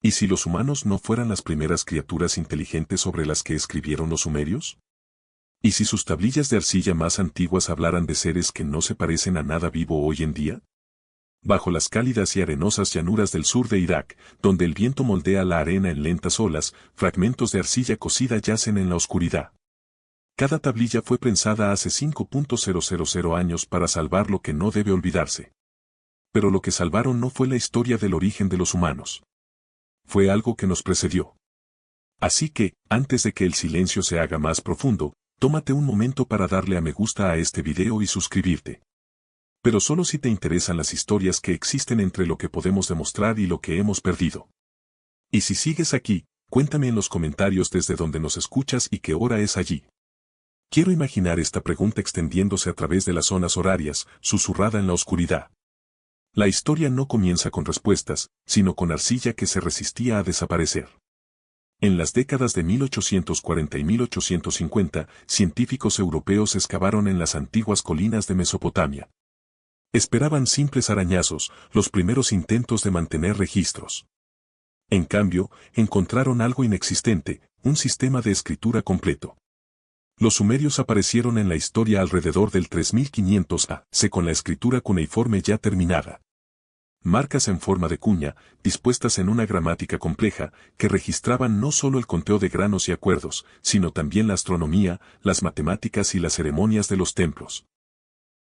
¿Y si los humanos no fueran las primeras criaturas inteligentes sobre las que escribieron los sumerios? ¿Y si sus tablillas de arcilla más antiguas hablaran de seres que no se parecen a nada vivo hoy en día? Bajo las cálidas y arenosas llanuras del sur de Irak, donde el viento moldea la arena en lentas olas, fragmentos de arcilla cocida yacen en la oscuridad. Cada tablilla fue prensada hace 5.000 años para salvar lo que no debe olvidarse. Pero lo que salvaron no fue la historia del origen de los humanos. Fue algo que nos precedió. Así que, antes de que el silencio se haga más profundo, tómate un momento para darle a me gusta a este video y suscribirte. Pero solo si te interesan las historias que existen entre lo que podemos demostrar y lo que hemos perdido. Y si sigues aquí, cuéntame en los comentarios desde donde nos escuchas y qué hora es allí. Quiero imaginar esta pregunta extendiéndose a través de las zonas horarias, susurrada en la oscuridad. La historia no comienza con respuestas, sino con arcilla que se resistía a desaparecer. En las décadas de 1840 y 1850, científicos europeos excavaron en las antiguas colinas de Mesopotamia. Esperaban simples arañazos, los primeros intentos de mantener registros. En cambio, encontraron algo inexistente, un sistema de escritura completo. Los sumerios aparecieron en la historia alrededor del 3500 AC con la escritura cuneiforme ya terminada. Marcas en forma de cuña, dispuestas en una gramática compleja, que registraban no solo el conteo de granos y acuerdos, sino también la astronomía, las matemáticas y las ceremonias de los templos.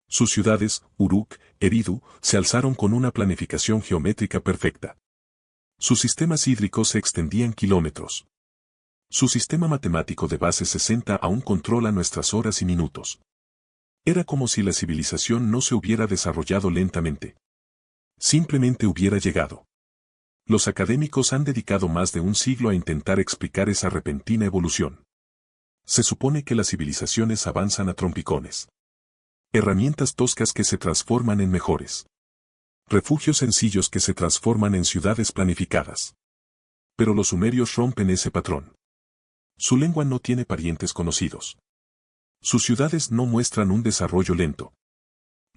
Sus ciudades, Uruk, Eridu, se alzaron con una planificación geométrica perfecta. Sus sistemas hídricos se extendían kilómetros. Su sistema matemático de base 60 aún controla nuestras horas y minutos. Era como si la civilización no se hubiera desarrollado lentamente. Simplemente hubiera llegado. Los académicos han dedicado más de un siglo a intentar explicar esa repentina evolución. Se supone que las civilizaciones avanzan a trompicones. Herramientas toscas que se transforman en mejores. Refugios sencillos que se transforman en ciudades planificadas. Pero los sumerios rompen ese patrón. Su lengua no tiene parientes conocidos. Sus ciudades no muestran un desarrollo lento.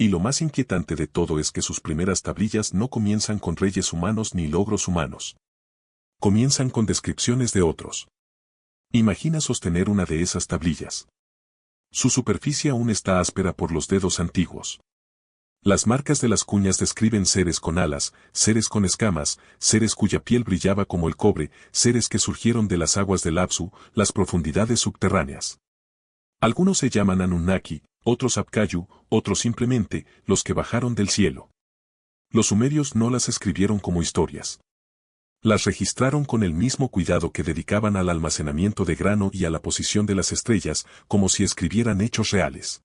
Y lo más inquietante de todo es que sus primeras tablillas no comienzan con reyes humanos ni logros humanos. Comienzan con descripciones de otros. Imagina sostener una de esas tablillas. Su superficie aún está áspera por los dedos antiguos. Las marcas de las cuñas describen seres con alas, seres con escamas, seres cuya piel brillaba como el cobre, seres que surgieron de las aguas del Apsu, las profundidades subterráneas. Algunos se llaman Anunnaki, otros Apkayu, otros simplemente, los que bajaron del cielo. Los sumerios no las escribieron como historias. Las registraron con el mismo cuidado que dedicaban al almacenamiento de grano y a la posición de las estrellas, como si escribieran hechos reales.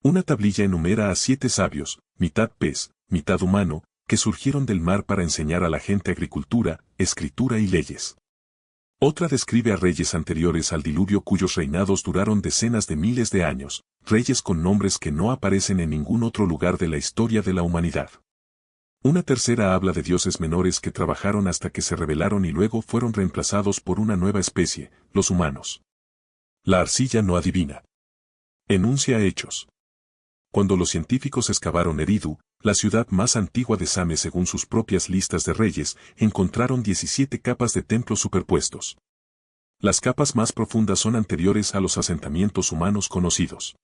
Una tablilla enumera a 7 sabios, mitad pez, mitad humano, que surgieron del mar para enseñar a la gente agricultura, escritura y leyes. Otra describe a reyes anteriores al diluvio cuyos reinados duraron decenas de miles de años, reyes con nombres que no aparecen en ningún otro lugar de la historia de la humanidad. Una tercera habla de dioses menores que trabajaron hasta que se rebelaron y luego fueron reemplazados por una nueva especie, los humanos. La arcilla no adivina. Enuncia hechos. Cuando los científicos excavaron Eridu, la ciudad más antigua de Same según sus propias listas de reyes, encontraron 17 capas de templos superpuestos. Las capas más profundas son anteriores a los asentamientos humanos conocidos.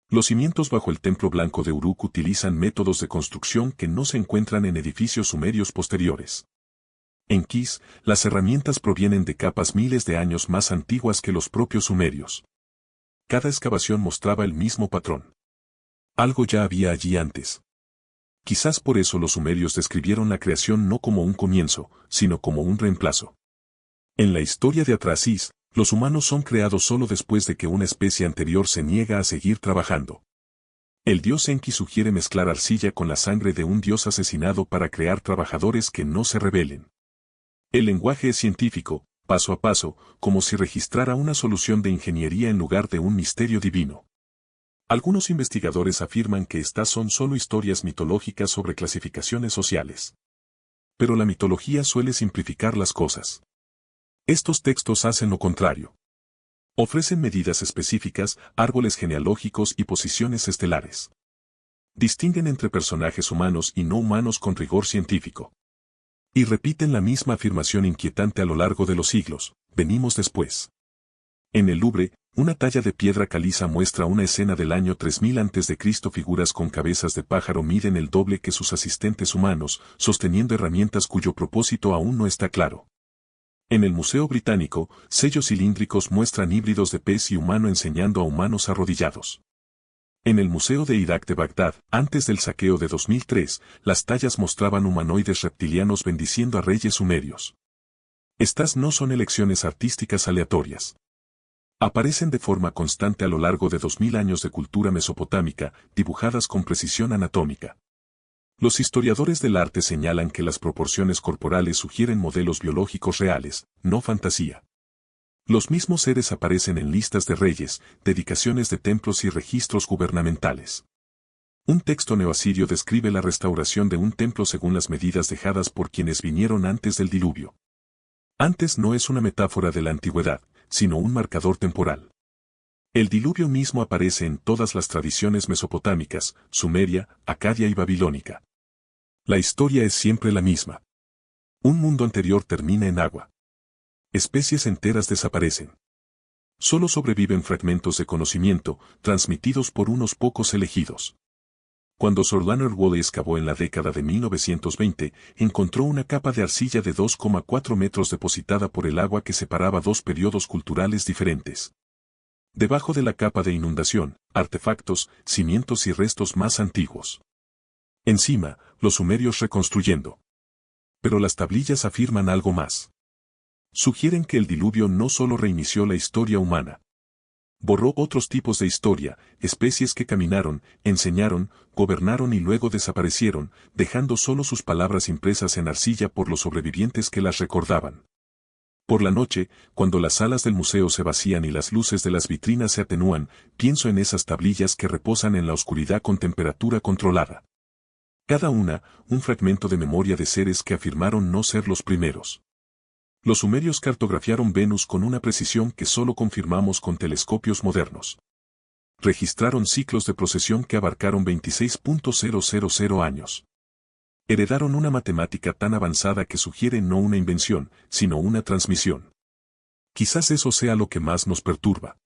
Los cimientos bajo el templo blanco de Uruk utilizan métodos de construcción que no se encuentran en edificios sumerios posteriores. En Kis, las herramientas provienen de capas miles de años más antiguas que los propios sumerios. Cada excavación mostraba el mismo patrón. Algo ya había allí antes. Quizás por eso los sumerios describieron la creación no como un comienzo, sino como un reemplazo. En la historia de Atrasis, los humanos son creados solo después de que una especie anterior se niega a seguir trabajando. El dios Enki sugiere mezclar arcilla con la sangre de un dios asesinado para crear trabajadores que no se rebelen. El lenguaje es científico, paso a paso, como si registrara una solución de ingeniería en lugar de un misterio divino. Algunos investigadores afirman que estas son solo historias mitológicas sobre clasificaciones sociales. Pero la mitología suele simplificar las cosas. Estos textos hacen lo contrario. Ofrecen medidas específicas, árboles genealógicos y posiciones estelares. Distinguen entre personajes humanos y no humanos con rigor científico. Y repiten la misma afirmación inquietante a lo largo de los siglos: venimos después. En el Louvre, una talla de piedra caliza muestra una escena del año 3000 a.C. Figuras con cabezas de pájaro miden el doble que sus asistentes humanos, sosteniendo herramientas cuyo propósito aún no está claro. En el Museo Británico, sellos cilíndricos muestran híbridos de pez y humano enseñando a humanos arrodillados. En el Museo de Irak de Bagdad, antes del saqueo de 2003, las tallas mostraban humanoides reptilianos bendiciendo a reyes sumerios. Estas no son elecciones artísticas aleatorias. Aparecen de forma constante a lo largo de 2000 años de cultura mesopotámica, dibujadas con precisión anatómica. Los historiadores del arte señalan que las proporciones corporales sugieren modelos biológicos reales, no fantasía. Los mismos seres aparecen en listas de reyes, dedicaciones de templos y registros gubernamentales. Un texto neoasirio describe la restauración de un templo según las medidas dejadas por quienes vinieron antes del diluvio. Antes no es una metáfora de la antigüedad, sino un marcador temporal. El diluvio mismo aparece en todas las tradiciones mesopotámicas, sumeria, acadia y babilónica. La historia es siempre la misma. Un mundo anterior termina en agua. Especies enteras desaparecen. Solo sobreviven fragmentos de conocimiento, transmitidos por unos pocos elegidos. Cuando Sir Leonard Woolley excavó en la década de 1920, encontró una capa de arcilla de 2,4 metros depositada por el agua que separaba dos periodos culturales diferentes. Debajo de la capa de inundación, artefactos, cimientos y restos más antiguos. Encima, los sumerios reconstruyendo. Pero las tablillas afirman algo más. Sugieren que el diluvio no solo reinició la historia humana. Borró otros tipos de historia, especies que caminaron, enseñaron, gobernaron y luego desaparecieron, dejando solo sus palabras impresas en arcilla por los sobrevivientes que las recordaban. Por la noche, cuando las salas del museo se vacían y las luces de las vitrinas se atenúan, pienso en esas tablillas que reposan en la oscuridad con temperatura controlada. Cada una, un fragmento de memoria de seres que afirmaron no ser los primeros. Los sumerios cartografiaron Venus con una precisión que solo confirmamos con telescopios modernos. Registraron ciclos de precesión que abarcaron 26.000 años. Heredaron una matemática tan avanzada que sugiere no una invención, sino una transmisión. Quizás eso sea lo que más nos perturba.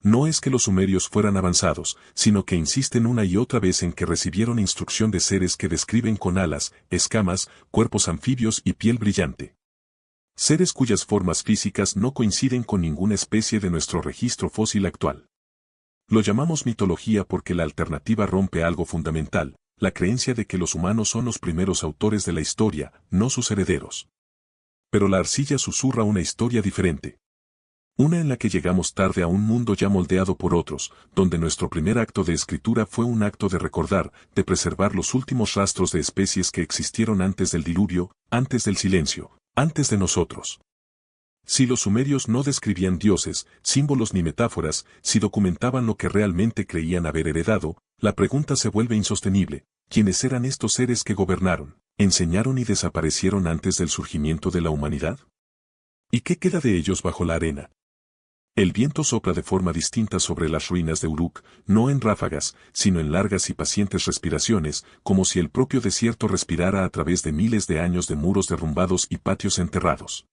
No es que los sumerios fueran avanzados, sino que insisten una y otra vez en que recibieron instrucción de seres que describen con alas, escamas, cuerpos anfibios y piel brillante. Seres cuyas formas físicas no coinciden con ninguna especie de nuestro registro fósil actual. Lo llamamos mitología porque la alternativa rompe algo fundamental, la creencia de que los humanos son los primeros autores de la historia, no sus herederos. Pero la arcilla susurra una historia diferente. Una en la que llegamos tarde a un mundo ya moldeado por otros, donde nuestro primer acto de escritura fue un acto de recordar, de preservar los últimos rastros de especies que existieron antes del diluvio, antes del silencio, antes de nosotros. Si los sumerios no describían dioses, símbolos ni metáforas, si documentaban lo que realmente creían haber heredado, la pregunta se vuelve insostenible: ¿quiénes eran estos seres que gobernaron, enseñaron y desaparecieron antes del surgimiento de la humanidad? ¿Y qué queda de ellos bajo la arena? El viento sopla de forma distinta sobre las ruinas de Uruk, no en ráfagas, sino en largas y pacientes respiraciones, como si el propio desierto respirara a través de miles de años de muros derrumbados y patios enterrados.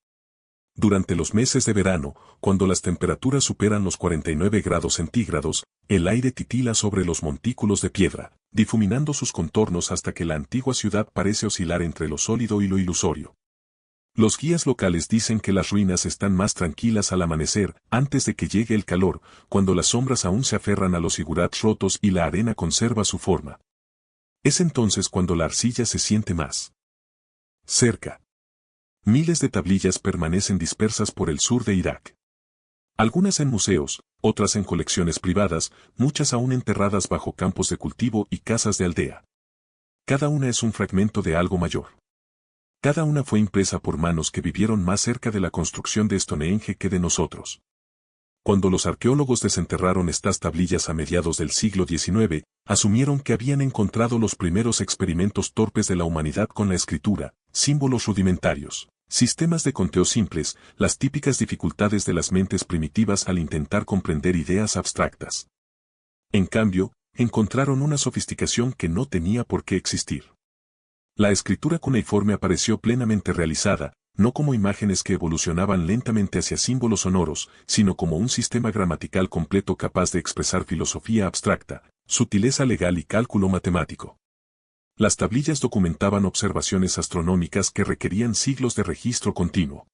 Durante los meses de verano, cuando las temperaturas superan los 49 grados centígrados, el aire titila sobre los montículos de piedra, difuminando sus contornos hasta que la antigua ciudad parece oscilar entre lo sólido y lo ilusorio. Los guías locales dicen que las ruinas están más tranquilas al amanecer, antes de que llegue el calor, cuando las sombras aún se aferran a los zigurats rotos y la arena conserva su forma. Es entonces cuando la arcilla se siente más cerca. Miles de tablillas permanecen dispersas por el sur de Irak. Algunas en museos, otras en colecciones privadas, muchas aún enterradas bajo campos de cultivo y casas de aldea. Cada una es un fragmento de algo mayor. Cada una fue impresa por manos que vivieron más cerca de la construcción de Stonehenge que de nosotros. Cuando los arqueólogos desenterraron estas tablillas a mediados del siglo XIX, asumieron que habían encontrado los primeros experimentos torpes de la humanidad con la escritura, símbolos rudimentarios, sistemas de conteo simples, las típicas dificultades de las mentes primitivas al intentar comprender ideas abstractas. En cambio, encontraron una sofisticación que no tenía por qué existir. La escritura cuneiforme apareció plenamente realizada, no como imágenes que evolucionaban lentamente hacia símbolos sonoros, sino como un sistema gramatical completo capaz de expresar filosofía abstracta, sutileza legal y cálculo matemático. Las tablillas documentaban observaciones astronómicas que requerían siglos de registro continuo.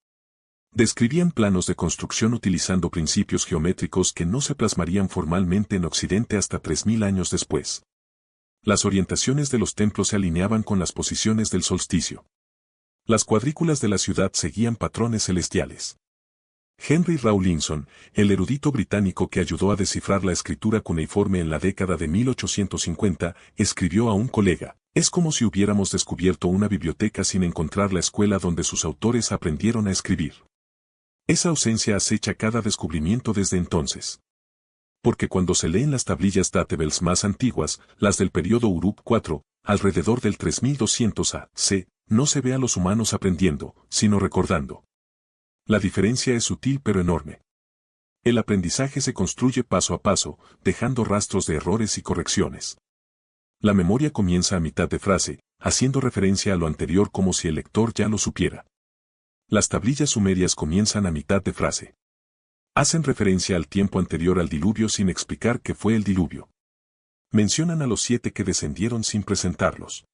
Describían planos de construcción utilizando principios geométricos que no se plasmarían formalmente en Occidente hasta 3000 años después. Las orientaciones de los templos se alineaban con las posiciones del solsticio. Las cuadrículas de la ciudad seguían patrones celestiales. Henry Rawlinson, el erudito británico que ayudó a descifrar la escritura cuneiforme en la década de 1850, escribió a un colega: "Es como si hubiéramos descubierto una biblioteca sin encontrar la escuela donde sus autores aprendieron a escribir". Esa ausencia acecha cada descubrimiento desde entonces. Porque cuando se leen las tablillas Datebles más antiguas, las del periodo Uruk IV, alrededor del 3200 a.C., no se ve a los humanos aprendiendo, sino recordando. La diferencia es sutil pero enorme. El aprendizaje se construye paso a paso, dejando rastros de errores y correcciones. La memoria comienza a mitad de frase, haciendo referencia a lo anterior como si el lector ya lo supiera. Las tablillas sumerias comienzan a mitad de frase. Hacen referencia al tiempo anterior al diluvio sin explicar qué fue el diluvio. Mencionan a los 7 que descendieron sin presentarlos.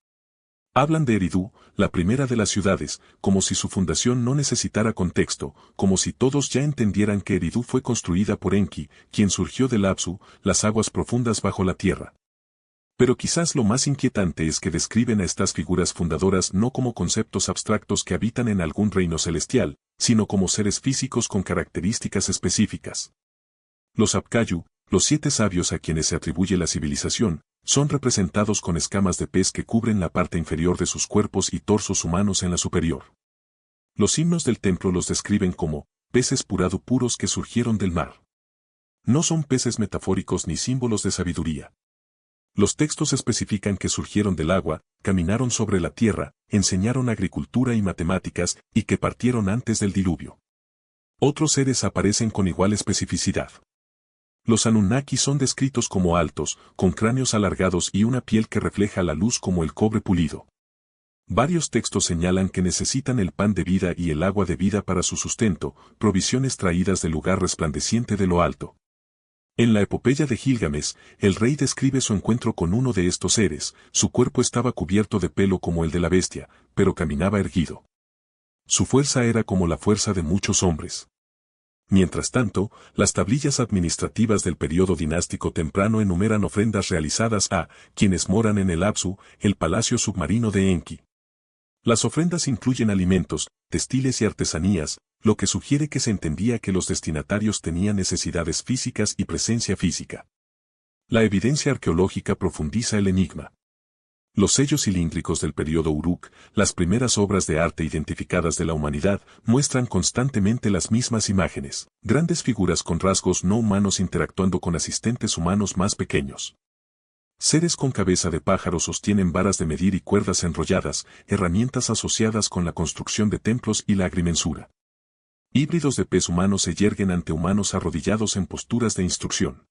Hablan de Eridu, la primera de las ciudades, como si su fundación no necesitara contexto, como si todos ya entendieran que Eridu fue construida por Enki, quien surgió del Apsu, las aguas profundas bajo la tierra. Pero quizás lo más inquietante es que describen a estas figuras fundadoras no como conceptos abstractos que habitan en algún reino celestial, sino como seres físicos con características específicas. Los Apkayu, los 7 sabios a quienes se atribuye la civilización, son representados con escamas de pez que cubren la parte inferior de sus cuerpos y torsos humanos en la superior. Los himnos del templo los describen como peces purado puros que surgieron del mar. No son peces metafóricos ni símbolos de sabiduría. Los textos especifican que surgieron del agua, caminaron sobre la tierra, enseñaron agricultura y matemáticas, y que partieron antes del diluvio. Otros seres aparecen con igual especificidad. Los Anunnaki son descritos como altos, con cráneos alargados y una piel que refleja la luz como el cobre pulido. Varios textos señalan que necesitan el pan de vida y el agua de vida para su sustento, provisiones traídas del lugar resplandeciente de lo alto. En la epopeya de Gilgamesh, el rey describe su encuentro con uno de estos seres. Su cuerpo estaba cubierto de pelo como el de la bestia, pero caminaba erguido. Su fuerza era como la fuerza de muchos hombres. Mientras tanto, las tablillas administrativas del período dinástico temprano enumeran ofrendas realizadas a quienes moran en el Apsu, el palacio submarino de Enki. Las ofrendas incluyen alimentos, textiles y artesanías, lo que sugiere que se entendía que los destinatarios tenían necesidades físicas y presencia física. La evidencia arqueológica profundiza el enigma. Los sellos cilíndricos del período Uruk, las primeras obras de arte identificadas de la humanidad, muestran constantemente las mismas imágenes, grandes figuras con rasgos no humanos interactuando con asistentes humanos más pequeños. Seres con cabeza de pájaro sostienen varas de medir y cuerdas enrolladas, herramientas asociadas con la construcción de templos y la agrimensura. Híbridos de pez humano se yerguen ante humanos arrodillados en posturas de instrucción.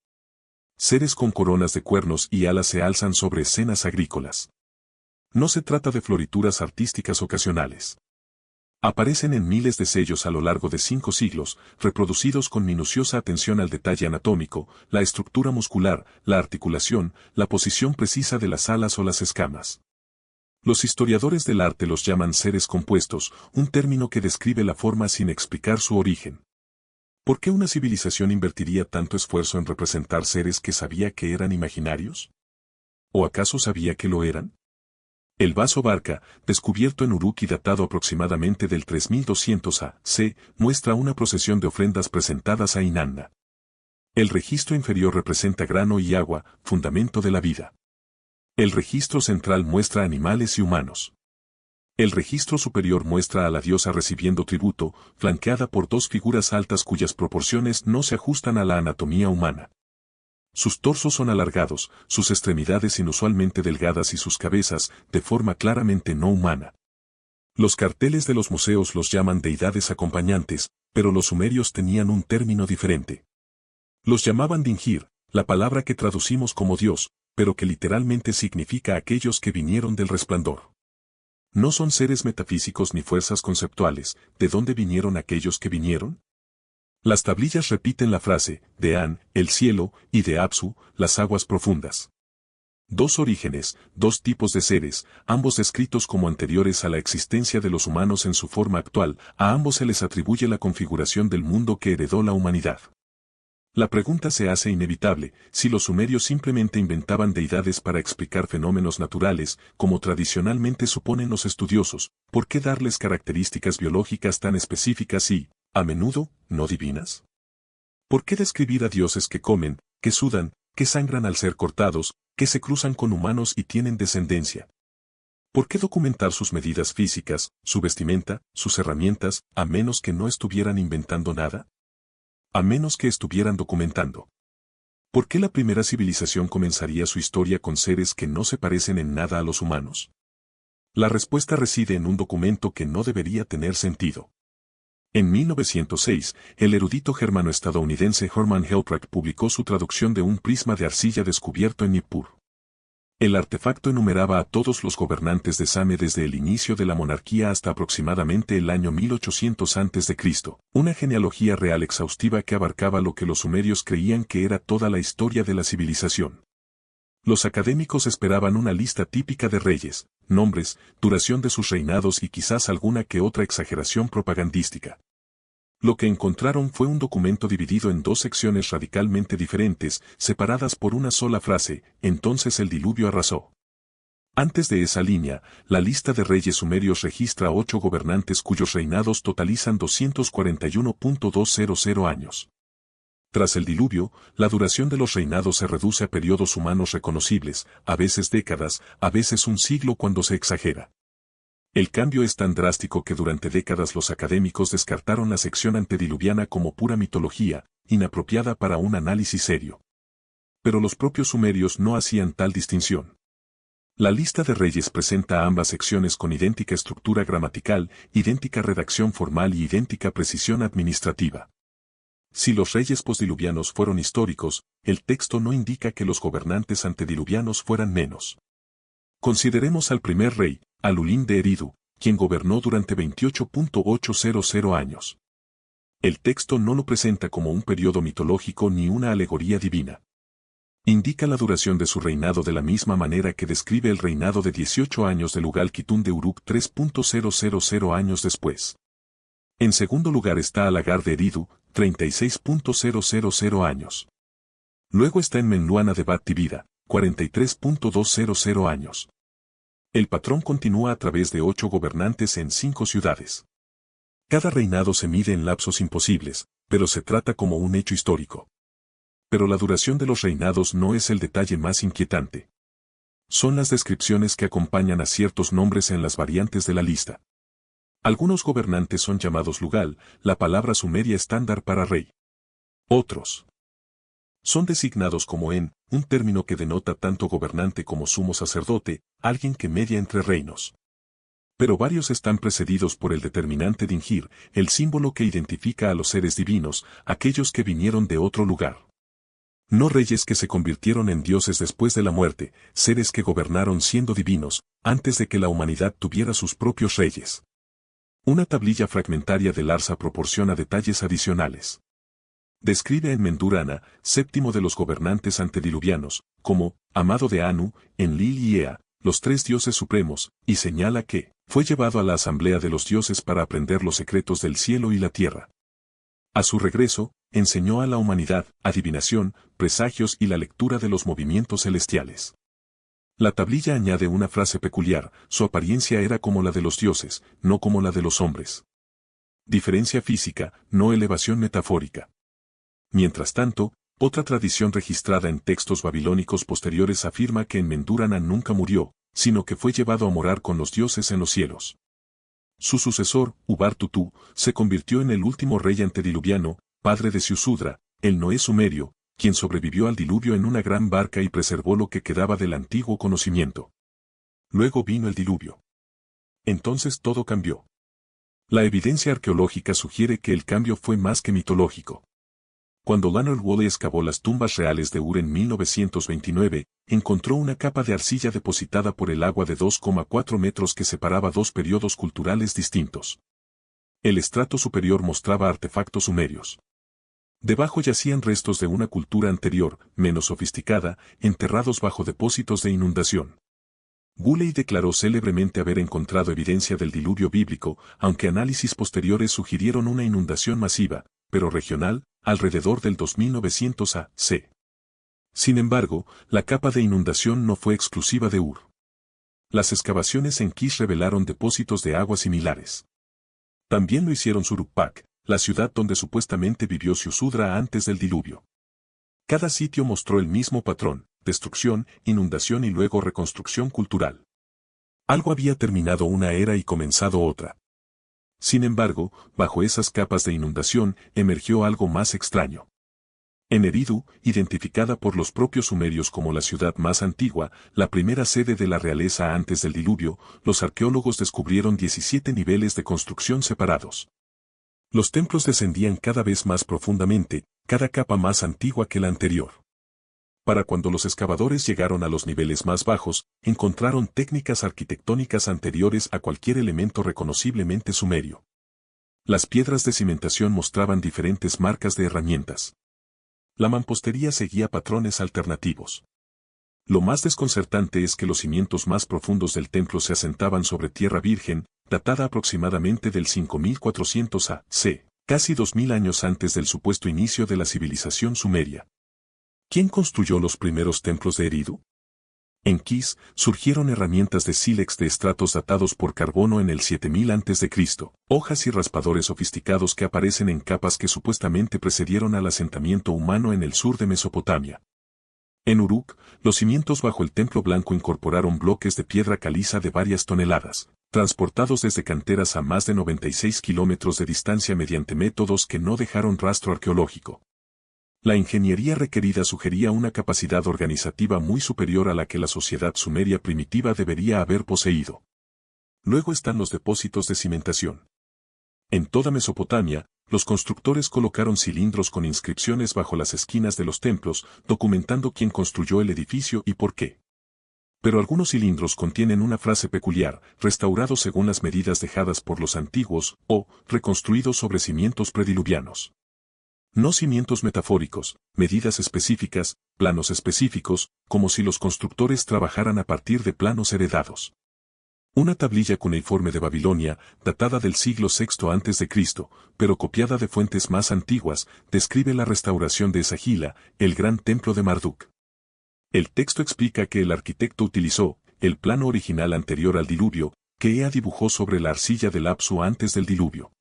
Seres con coronas de cuernos y alas se alzan sobre escenas agrícolas. No se trata de florituras artísticas ocasionales. Aparecen en miles de sellos a lo largo de 5 siglos, reproducidos con minuciosa atención al detalle anatómico, la estructura muscular, la articulación, la posición precisa de las alas o las escamas. Los historiadores del arte los llaman seres compuestos, un término que describe la forma sin explicar su origen. ¿Por qué una civilización invertiría tanto esfuerzo en representar seres que sabía que eran imaginarios? ¿O acaso sabía que lo eran? El vaso Barca, descubierto en Uruk y datado aproximadamente del 3200 a.C., muestra una procesión de ofrendas presentadas a Inanna. El registro inferior representa grano y agua, fundamento de la vida. El registro central muestra animales y humanos. El registro superior muestra a la diosa recibiendo tributo, flanqueada por 2 figuras altas cuyas proporciones no se ajustan a la anatomía humana. Sus torsos son alargados, sus extremidades inusualmente delgadas y sus cabezas, de forma claramente no humana. Los carteles de los museos los llaman deidades acompañantes, pero los sumerios tenían un término diferente. Los llamaban Dingir, la palabra que traducimos como Dios, pero que literalmente significa aquellos que vinieron del resplandor. No son seres metafísicos ni fuerzas conceptuales. ¿De dónde vinieron aquellos que vinieron? Las tablillas repiten la frase, de An, el cielo, y de Apsu, las aguas profundas. Dos orígenes, dos tipos de seres, ambos descritos como anteriores a la existencia de los humanos en su forma actual, a ambos se les atribuye la configuración del mundo que heredó la humanidad. La pregunta se hace inevitable: si los sumerios simplemente inventaban deidades para explicar fenómenos naturales, como tradicionalmente suponen los estudiosos, ¿por qué darles características biológicas tan específicas y, a menudo, no divinas? ¿Por qué describir a dioses que comen, que sudan, que sangran al ser cortados, que se cruzan con humanos y tienen descendencia? ¿Por qué documentar sus medidas físicas, su vestimenta, sus herramientas, a menos que no estuvieran inventando nada? A menos que estuvieran documentando. ¿Por qué la primera civilización comenzaría su historia con seres que no se parecen en nada a los humanos? La respuesta reside en un documento que no debería tener sentido. En 1906, el erudito germano-estadounidense Hermann Helmreich publicó su traducción de un prisma de arcilla descubierto en Nippur. El artefacto enumeraba a todos los gobernantes de Same desde el inicio de la monarquía hasta aproximadamente el año 1800 a.C., una genealogía real exhaustiva que abarcaba lo que los sumerios creían que era toda la historia de la civilización. Los académicos esperaban una lista típica de reyes, nombres, duración de sus reinados y quizás alguna que otra exageración propagandística. Lo que encontraron fue un documento dividido en dos secciones radicalmente diferentes, separadas por una sola frase: entonces el diluvio arrasó. Antes de esa línea, la lista de reyes sumerios registra 8 gobernantes cuyos reinados totalizan 241.200 años. Tras el diluvio, la duración de los reinados se reduce a periodos humanos reconocibles, a veces décadas, a veces un siglo cuando se exagera. El cambio es tan drástico que durante décadas los académicos descartaron la sección antediluviana como pura mitología, inapropiada para un análisis serio. Pero los propios sumerios no hacían tal distinción. La lista de reyes presenta ambas secciones con idéntica estructura gramatical, idéntica redacción formal y idéntica precisión administrativa. Si los reyes postdiluvianos fueron históricos, el texto no indica que los gobernantes antediluvianos fueran menos. Consideremos al primer rey, Alulín de Eridu, quien gobernó durante 28.800 años. El texto no lo presenta como un periodo mitológico ni una alegoría divina. Indica la duración de su reinado de la misma manera que describe el reinado de 18 años de Ugal-Kitún de Uruk 3.000 años después. En segundo lugar está Alagar de Eridu, 36.000 años. Luego está Enmenluana de Bat Tibida, 43.200 años. El patrón continúa a través de 8 gobernantes en 5 ciudades. Cada reinado se mide en lapsos imposibles, pero se trata como un hecho histórico. Pero la duración de los reinados no es el detalle más inquietante. Son las descripciones que acompañan a ciertos nombres en las variantes de la lista. Algunos gobernantes son llamados Lugal, la palabra sumeria estándar para rey. Otros son designados como En, un término que denota tanto gobernante como sumo sacerdote, alguien que media entre reinos. Pero varios están precedidos por el determinante Dingir, el símbolo que identifica a los seres divinos, aquellos que vinieron de otro lugar. No reyes que se convirtieron en dioses después de la muerte, seres que gobernaron siendo divinos, antes de que la humanidad tuviera sus propios reyes. Una tablilla fragmentaria de Larsa proporciona detalles adicionales. Describe a Enmendur-Ana, séptimo de los gobernantes antediluvianos, como amado de Anu, Enlil y Ea, los 3 dioses supremos, y señala que fue llevado a la asamblea de los dioses para aprender los secretos del cielo y la tierra. A su regreso, enseñó a la humanidad adivinación, presagios y la lectura de los movimientos celestiales. La tablilla añade una frase peculiar: su apariencia era como la de los dioses, no como la de los hombres. Diferencia física, no elevación metafórica. Mientras tanto, otra tradición registrada en textos babilónicos posteriores afirma que Enmendur-Ana nunca murió, sino que fue llevado a morar con los dioses en los cielos. Su sucesor, Ubar-Tutu, se convirtió en el último rey antediluviano, padre de Ziusudra, el Noé sumerio, quien sobrevivió al diluvio en una gran barca y preservó lo que quedaba del antiguo conocimiento. Luego vino el diluvio. Entonces todo cambió. La evidencia arqueológica sugiere que el cambio fue más que mitológico. Cuando Leonard Woolley excavó las tumbas reales de Ur en 1929, encontró una capa de arcilla depositada por el agua de 2,4 metros que separaba dos periodos culturales distintos. El estrato superior mostraba artefactos sumerios. Debajo yacían restos de una cultura anterior, menos sofisticada, enterrados bajo depósitos de inundación. Woolley declaró célebremente haber encontrado evidencia del diluvio bíblico, aunque análisis posteriores sugirieron una inundación masiva, pero regional, alrededor del 2900 a.C. Sin embargo, la capa de inundación no fue exclusiva de Ur. Las excavaciones en Kish revelaron depósitos de agua similares. También lo hicieron Surukpak, la ciudad donde supuestamente vivió Ziusudra antes del diluvio. Cada sitio mostró el mismo patrón: destrucción, inundación y luego reconstrucción cultural. Algo había terminado una era y comenzado otra. Sin embargo, bajo esas capas de inundación, emergió algo más extraño. En Eridu, identificada por los propios sumerios como la ciudad más antigua, la primera sede de la realeza antes del diluvio, los arqueólogos descubrieron 17 niveles de construcción separados. Los templos descendían cada vez más profundamente, cada capa más antigua que la anterior. Para cuando los excavadores llegaron a los niveles más bajos, encontraron técnicas arquitectónicas anteriores a cualquier elemento reconociblemente sumerio. Las piedras de cimentación mostraban diferentes marcas de herramientas. La mampostería seguía patrones alternativos. Lo más desconcertante es que los cimientos más profundos del templo se asentaban sobre tierra virgen, datada aproximadamente del 5400 a.C., casi 2000 años antes del supuesto inicio de la civilización sumeria. ¿Quién construyó los primeros templos de Eridu? En Kish surgieron herramientas de sílex de estratos datados por carbono en el 7000 a.C., hojas y raspadores sofisticados que aparecen en capas que supuestamente precedieron al asentamiento humano en el sur de Mesopotamia. En Uruk, los cimientos bajo el templo blanco incorporaron bloques de piedra caliza de varias toneladas, transportados desde canteras a más de 96 kilómetros de distancia mediante métodos que no dejaron rastro arqueológico. La ingeniería requerida sugería una capacidad organizativa muy superior a la que la sociedad sumeria primitiva debería haber poseído. Luego están los depósitos de cimentación. En toda Mesopotamia, los constructores colocaron cilindros con inscripciones bajo las esquinas de los templos, documentando quién construyó el edificio y por qué. Pero algunos cilindros contienen una frase peculiar: restaurados según las medidas dejadas por los antiguos, o reconstruidos sobre cimientos prediluvianos. No cimientos metafóricos, medidas específicas, planos específicos, como si los constructores trabajaran a partir de planos heredados. Una tablilla cuneiforme de Babilonia, datada del siglo VI a.C., pero copiada de fuentes más antiguas, describe la restauración de Esagila, el gran templo de Marduk. El texto explica que el arquitecto utilizó el plano original anterior al diluvio, que Ea dibujó sobre la arcilla del Apsu antes del diluvio.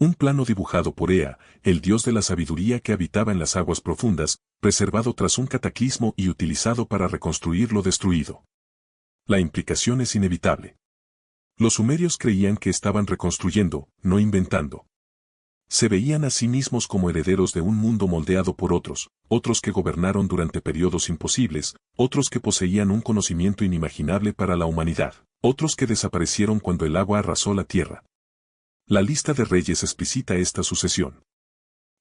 Un plano dibujado por Ea, el dios de la sabiduría que habitaba en las aguas profundas, preservado tras un cataclismo y utilizado para reconstruir lo destruido. La implicación es inevitable. Los sumerios creían que estaban reconstruyendo, no inventando. Se veían a sí mismos como herederos de un mundo moldeado por otros, otros que gobernaron durante periodos imposibles, otros que poseían un conocimiento inimaginable para la humanidad, otros que desaparecieron cuando el agua arrasó la tierra. La lista de reyes explicita esta sucesión.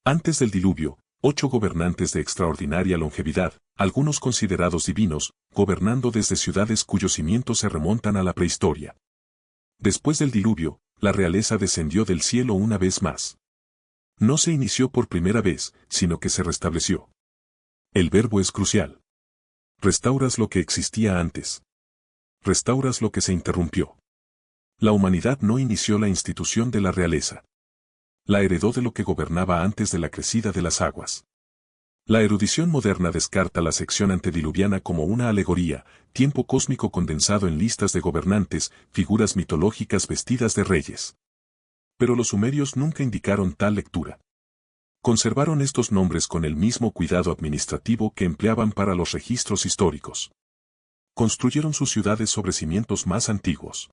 Antes del diluvio, 8 gobernantes de extraordinaria longevidad, algunos considerados divinos, gobernando desde ciudades cuyos cimientos se remontan a la prehistoria. Después del diluvio, la realeza descendió del cielo una vez más. No se inició por primera vez, sino que se restableció. El verbo es crucial. Restauras lo que existía antes. Restauras lo que se interrumpió. La humanidad no inició la institución de la realeza. La heredó de lo que gobernaba antes de la crecida de las aguas. La erudición moderna descarta la sección antediluviana como una alegoría, tiempo cósmico condensado en listas de gobernantes, figuras mitológicas vestidas de reyes. Pero los sumerios nunca indicaron tal lectura. Conservaron estos nombres con el mismo cuidado administrativo que empleaban para los registros históricos. Construyeron sus ciudades sobre cimientos más antiguos.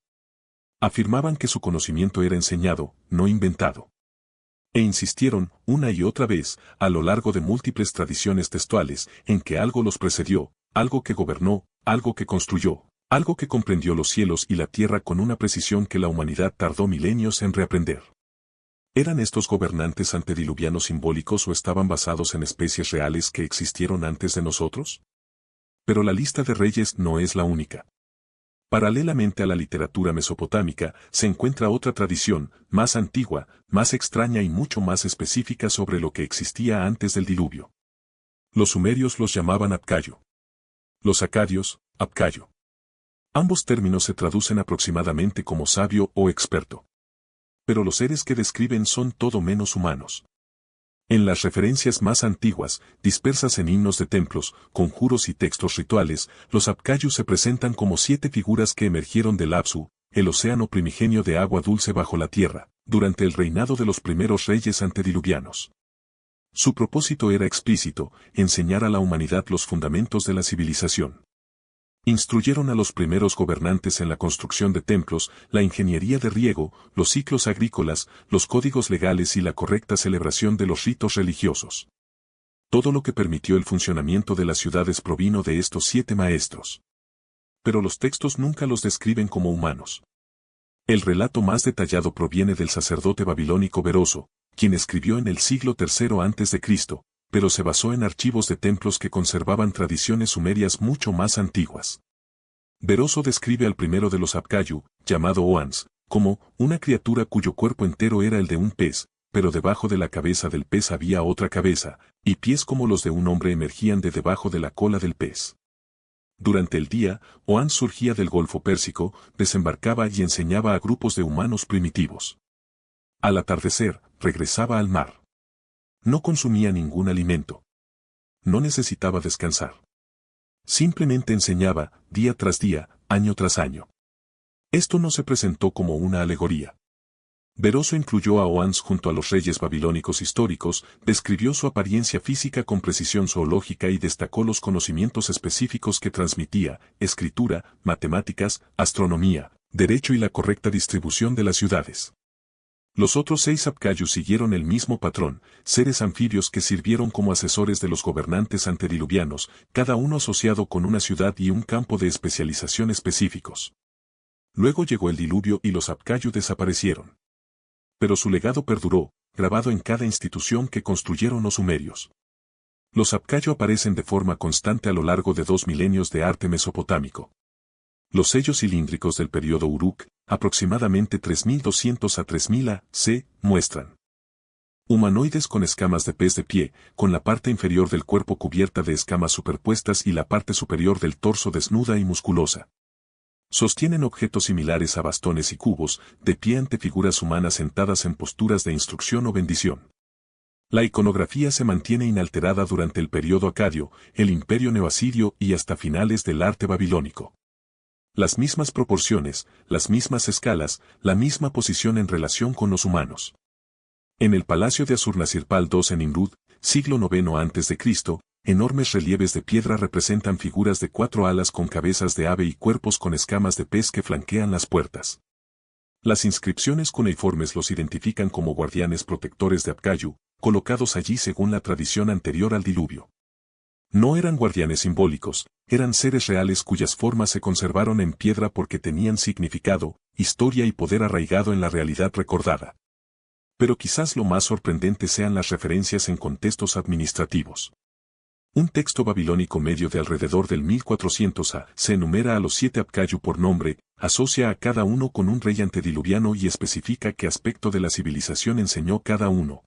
Afirmaban que su conocimiento era enseñado, no inventado. E insistieron, una y otra vez, a lo largo de múltiples tradiciones textuales, en que algo los precedió, algo que gobernó, algo que construyó, algo que comprendió los cielos y la tierra con una precisión que la humanidad tardó milenios en reaprender. ¿Eran estos gobernantes antediluvianos simbólicos o estaban basados en especies reales que existieron antes de nosotros? Pero la lista de reyes no es la única. Paralelamente a la literatura mesopotámica, se encuentra otra tradición, más antigua, más extraña y mucho más específica sobre lo que existía antes del diluvio. Los sumerios los llamaban Apcayo. Los acadios, Apcayo. Ambos términos se traducen aproximadamente como sabio o experto. Pero los seres que describen son todo menos humanos. En las referencias más antiguas, dispersas en himnos de templos, conjuros y textos rituales, los Apcayus se presentan como 7 figuras que emergieron del Apsu, el océano primigenio de agua dulce bajo la tierra, durante el reinado de los primeros reyes antediluvianos. Su propósito era explícito: enseñar a la humanidad los fundamentos de la civilización. Instruyeron a los primeros gobernantes en la construcción de templos, la ingeniería de riego, los ciclos agrícolas, los códigos legales y la correcta celebración de los ritos religiosos. Todo lo que permitió el funcionamiento de las ciudades provino de estos 7 maestros. Pero los textos nunca los describen como humanos. El relato más detallado proviene del sacerdote babilónico Beroso, quien escribió en el siglo III a.C., pero se basó en archivos de templos que conservaban tradiciones sumerias mucho más antiguas. Beroso describe al primero de los Apcayu, llamado Oans, como una criatura cuyo cuerpo entero era el de un pez, pero debajo de la cabeza del pez había otra cabeza, y pies como los de un hombre emergían de debajo de la cola del pez. Durante el día, Oans surgía del Golfo Pérsico, desembarcaba y enseñaba a grupos de humanos primitivos. Al atardecer, regresaba al mar. No consumía ningún alimento. No necesitaba descansar. Simplemente enseñaba, día tras día, año tras año. Esto no se presentó como una alegoría. Beroso incluyó a Oans junto a los reyes babilónicos históricos, describió su apariencia física con precisión zoológica y destacó los conocimientos específicos que transmitía: escritura, matemáticas, astronomía, derecho y la correcta distribución de las ciudades. Los otros 6 Apcayus siguieron el mismo patrón, seres anfibios que sirvieron como asesores de los gobernantes antediluvianos, cada uno asociado con una ciudad y un campo de especialización específicos. Luego llegó el diluvio y los Apcayu desaparecieron. Pero su legado perduró, grabado en cada institución que construyeron los sumerios. Los Apcayu aparecen de forma constante a lo largo de 2 milenios de arte mesopotámico. Los sellos cilíndricos del período Uruk, aproximadamente 3200 a 3000 a.C., muestran humanoides con escamas de pez de pie, con la parte inferior del cuerpo cubierta de escamas superpuestas y la parte superior del torso desnuda y musculosa. Sostienen objetos similares a bastones y cubos, de pie ante figuras humanas sentadas en posturas de instrucción o bendición. La iconografía se mantiene inalterada durante el período acadio, el imperio neoasirio y hasta finales del arte babilónico. Las mismas proporciones, las mismas escalas, la misma posición en relación con los humanos. En el palacio de Asurnasirpal II en Nimrud, siglo IX a.C., enormes relieves de piedra representan figuras de 4 alas con cabezas de ave y cuerpos con escamas de pez que flanquean las puertas. Las inscripciones cuneiformes los identifican como guardianes protectores de Apcayu, colocados allí según la tradición anterior al diluvio. No eran guardianes simbólicos, eran seres reales cuyas formas se conservaron en piedra porque tenían significado, historia y poder arraigado en la realidad recordada. Pero quizás lo más sorprendente sean las referencias en contextos administrativos. Un texto babilónico medio de alrededor del 1400 a. se enumera a los 7 Apcayu por nombre, asocia a cada uno con un rey antediluviano y especifica qué aspecto de la civilización enseñó cada uno.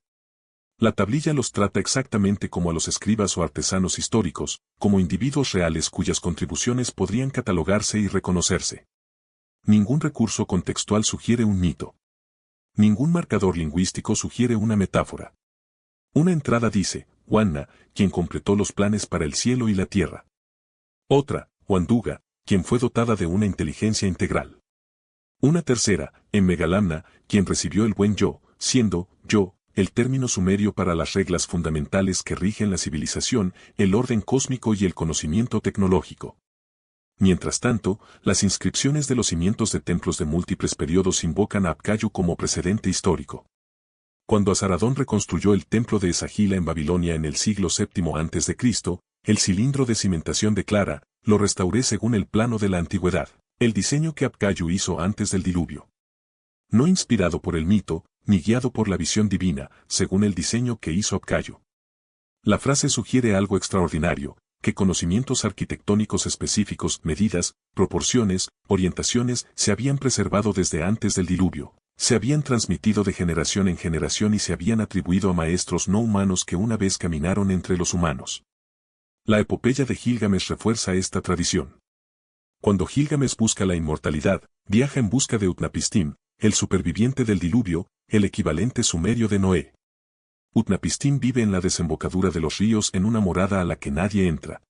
La tablilla los trata exactamente como a los escribas o artesanos históricos, como individuos reales cuyas contribuciones podrían catalogarse y reconocerse. Ningún recurso contextual sugiere un mito. Ningún marcador lingüístico sugiere una metáfora. Una entrada dice, Wanna, quien completó los planes para el cielo y la tierra. Otra, Wanduga, quien fue dotada de una inteligencia integral. Una tercera, en Megalamna, quien recibió el buen yo, siendo yo el término sumerio para las reglas fundamentales que rigen la civilización, el orden cósmico y el conocimiento tecnológico. Mientras tanto, las inscripciones de los cimientos de templos de múltiples periodos invocan a Apcayu como precedente histórico. Cuando Asaradón reconstruyó el templo de Esagila en Babilonia en el siglo VII a.C., el cilindro de cimentación declara, lo restauré según el plano de la antigüedad, el diseño que Apcayu hizo antes del diluvio. No inspirado por el mito, ni guiado por la visión divina, según el diseño que hizo Apcayo. La frase sugiere algo extraordinario, que conocimientos arquitectónicos específicos, medidas, proporciones, orientaciones, se habían preservado desde antes del diluvio, se habían transmitido de generación en generación y se habían atribuido a maestros no humanos que una vez caminaron entre los humanos. La epopeya de Gilgamesh refuerza esta tradición. Cuando Gilgamesh busca la inmortalidad, viaja en busca de Utnapishtim, el superviviente del diluvio, el equivalente sumerio de Noé. Utnapishtim vive en la desembocadura de los ríos en una morada a la que nadie entra.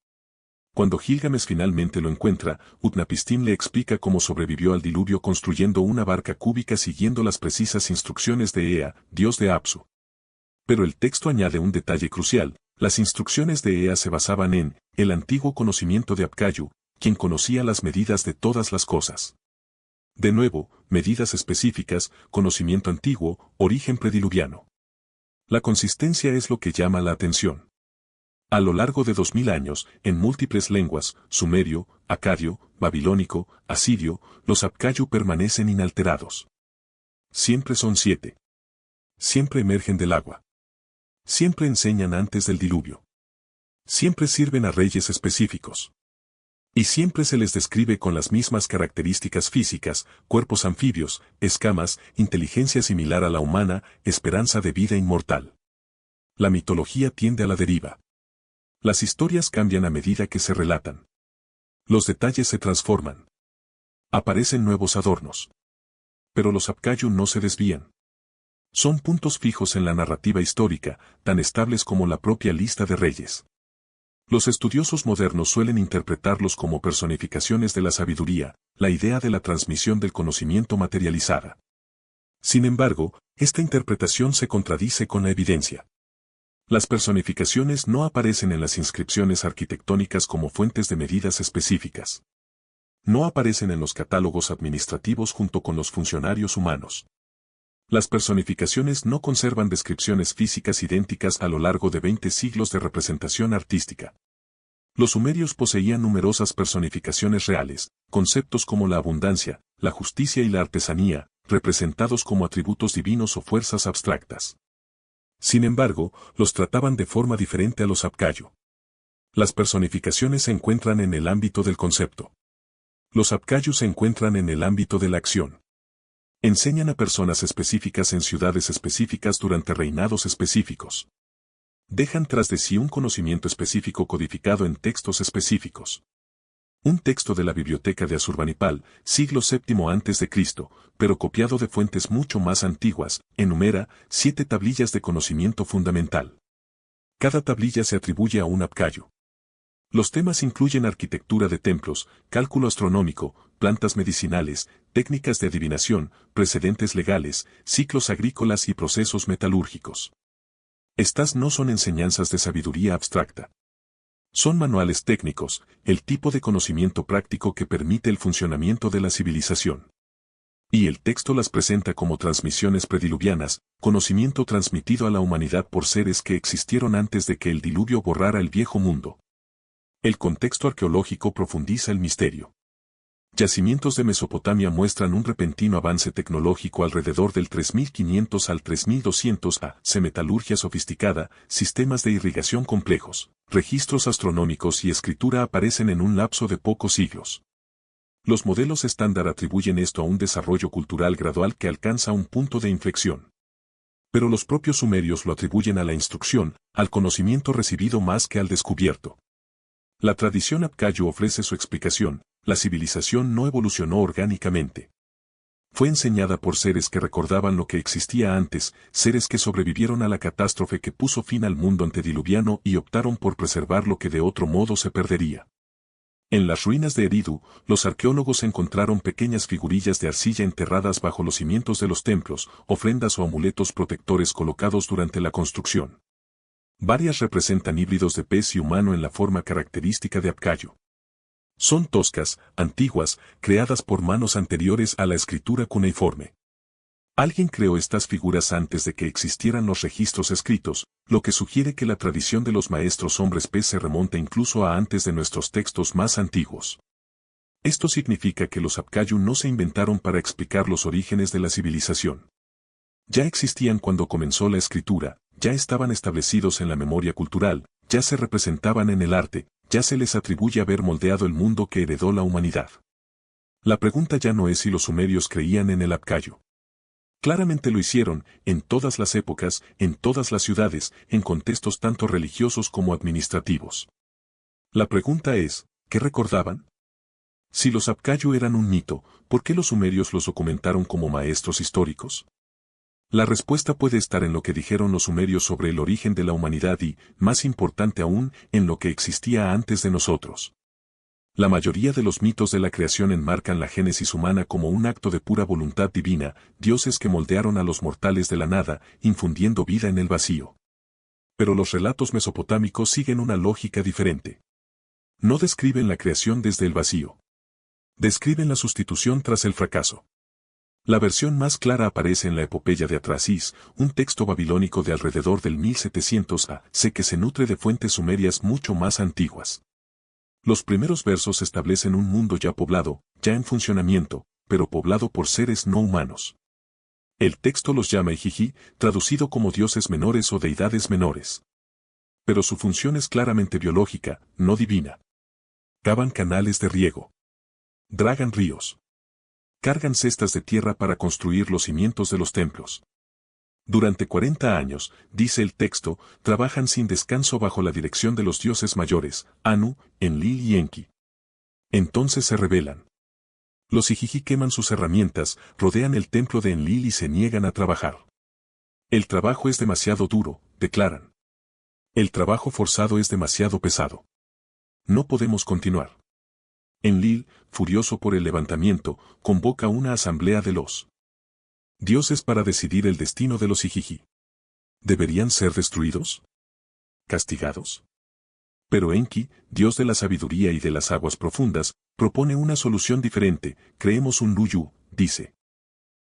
Cuando Gilgamesh finalmente lo encuentra, Utnapishtim le explica cómo sobrevivió al diluvio construyendo una barca cúbica siguiendo las precisas instrucciones de Ea, dios de Apsu. Pero el texto añade un detalle crucial: las instrucciones de Ea se basaban en el antiguo conocimiento de Apcayu, quien conocía las medidas de todas las cosas. De nuevo, medidas específicas, conocimiento antiguo, origen prediluviano. La consistencia es lo que llama la atención. A lo largo de 2000 años, en múltiples lenguas, sumerio, acadio, babilónico, asirio, los Apcayu permanecen inalterados. Siempre son 7. Siempre emergen del agua. Siempre enseñan antes del diluvio. Siempre sirven a reyes específicos. Y siempre se les describe con las mismas características físicas, cuerpos anfibios, escamas, inteligencia similar a la humana, esperanza de vida inmortal. La mitología tiende a la deriva. Las historias cambian a medida que se relatan. Los detalles se transforman. Aparecen nuevos adornos. Pero los Apcayu no se desvían. Son puntos fijos en la narrativa histórica, tan estables como la propia lista de reyes. Los estudiosos modernos suelen interpretarlos como personificaciones de la sabiduría, la idea de la transmisión del conocimiento materializada. Sin embargo, esta interpretación se contradice con la evidencia. Las personificaciones no aparecen en las inscripciones arquitectónicas como fuentes de medidas específicas. No aparecen en los catálogos administrativos junto con los funcionarios humanos. Las personificaciones no conservan descripciones físicas idénticas a lo largo de 20 siglos de representación artística. Los sumerios poseían numerosas personificaciones reales, conceptos como la abundancia, la justicia y la artesanía, representados como atributos divinos o fuerzas abstractas. Sin embargo, los trataban de forma diferente a los Apcayu. Las personificaciones se encuentran en el ámbito del concepto. Los Apcayu se encuentran en el ámbito de la acción. Enseñan a personas específicas en ciudades específicas durante reinados específicos. Dejan tras de sí un conocimiento específico codificado en textos específicos. Un texto de la biblioteca de Asurbanipal, siglo VII a.C., pero copiado de fuentes mucho más antiguas, enumera 7 tablillas de conocimiento fundamental. Cada tablilla se atribuye a un Apcayu. Los temas incluyen arquitectura de templos, cálculo astronómico, plantas medicinales, técnicas de adivinación, precedentes legales, ciclos agrícolas y procesos metalúrgicos. Estas no son enseñanzas de sabiduría abstracta. Son manuales técnicos, el tipo de conocimiento práctico que permite el funcionamiento de la civilización. Y el texto las presenta como transmisiones prediluvianas, conocimiento transmitido a la humanidad por seres que existieron antes de que el diluvio borrara el viejo mundo. El contexto arqueológico profundiza el misterio. Yacimientos de Mesopotamia muestran un repentino avance tecnológico alrededor del 3500 al 3200 a.C. Metalurgia sofisticada, sistemas de irrigación complejos, registros astronómicos y escritura aparecen en un lapso de pocos siglos. Los modelos estándar atribuyen esto a un desarrollo cultural gradual que alcanza un punto de inflexión. Pero los propios sumerios lo atribuyen a la instrucción, al conocimiento recibido más que al descubierto. La tradición Apcayu ofrece su explicación: la civilización no evolucionó orgánicamente. Fue enseñada por seres que recordaban lo que existía antes, seres que sobrevivieron a la catástrofe que puso fin al mundo antediluviano y optaron por preservar lo que de otro modo se perdería. En las ruinas de Eridu, los arqueólogos encontraron pequeñas figurillas de arcilla enterradas bajo los cimientos de los templos, ofrendas o amuletos protectores colocados durante la construcción. Varias representan híbridos de pez y humano en la forma característica de Apcayu. Son toscas, antiguas, creadas por manos anteriores a la escritura cuneiforme. Alguien creó estas figuras antes de que existieran los registros escritos, lo que sugiere que la tradición de los maestros hombres pez se remonta incluso a antes de nuestros textos más antiguos. Esto significa que los Apcayu no se inventaron para explicar los orígenes de la civilización. Ya existían cuando comenzó la escritura, ya estaban establecidos en la memoria cultural, ya se representaban en el arte, ya se les atribuye haber moldeado el mundo que heredó la humanidad. La pregunta ya no es si los sumerios creían en el Apcayo. Claramente lo hicieron, en todas las épocas, en todas las ciudades, en contextos tanto religiosos como administrativos. La pregunta es, ¿qué recordaban? Si los Apcayo eran un mito, ¿por qué los sumerios los documentaron como maestros históricos? La respuesta puede estar en lo que dijeron los sumerios sobre el origen de la humanidad y, más importante aún, en lo que existía antes de nosotros. La mayoría de los mitos de la creación enmarcan la génesis humana como un acto de pura voluntad divina, dioses que moldearon a los mortales de la nada, infundiendo vida en el vacío. Pero los relatos mesopotámicos siguen una lógica diferente. No describen la creación desde el vacío. Describen la sustitución tras el fracaso. La versión más clara aparece en la epopeya de Atrasis, un texto babilónico de alrededor del 1700 a.C. que se nutre de fuentes sumerias mucho más antiguas. Los primeros versos establecen un mundo ya poblado, ya en funcionamiento, pero poblado por seres no humanos. El texto los llama Ijiji, traducido como dioses menores o deidades menores. Pero su función es claramente biológica, no divina. Cavan canales de riego. Dragan ríos. Cargan cestas de tierra para construir los cimientos de los templos. Durante 40 años, dice el texto, trabajan sin descanso bajo la dirección de los dioses mayores, Anu, Enlil y Enki. Entonces se rebelan. Los Ijiji queman sus herramientas, rodean el templo de Enlil y se niegan a trabajar. El trabajo es demasiado duro, declaran. El trabajo forzado es demasiado pesado. No podemos continuar. Enlil, furioso por el levantamiento, convoca una asamblea de los dioses para decidir el destino de los Ijiji. ¿Deberían ser destruidos? ¿Castigados? Pero Enki, dios de la sabiduría y de las aguas profundas, propone una solución diferente. Creemos un Luyu, dice.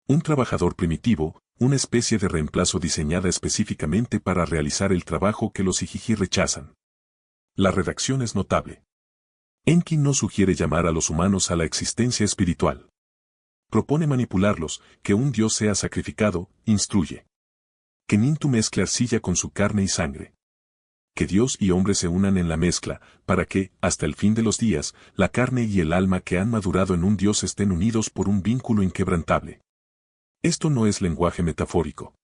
Un trabajador primitivo, una especie de reemplazo diseñada específicamente para realizar el trabajo que los Ijiji rechazan. La redacción es notable. Enki no sugiere llamar a los humanos a la existencia espiritual. Propone manipularlos, que un dios sea sacrificado, instruye. Que Nintu mezcle arcilla con su carne y sangre. Que Dios y hombre se unan en la mezcla, para que, hasta el fin de los días, la carne y el alma que han madurado en un dios estén unidos por un vínculo inquebrantable. Esto no es lenguaje metafórico.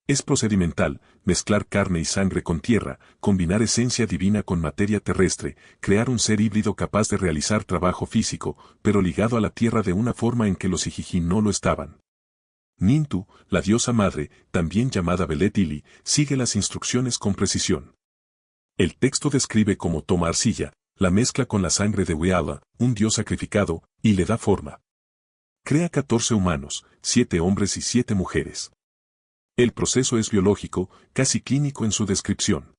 Es procedimental, mezclar carne y sangre con tierra, combinar esencia divina con materia terrestre, crear un ser híbrido capaz de realizar trabajo físico, pero ligado a la tierra de una forma en que los Ijiji no lo estaban. Nintu, la diosa madre, también llamada Belet-Ili, sigue las instrucciones con precisión. El texto describe cómo toma arcilla, la mezcla con la sangre de Weala, un dios sacrificado, y le da forma. Crea 14 humanos, 7 hombres y 7 mujeres. El proceso es biológico, casi clínico en su descripción.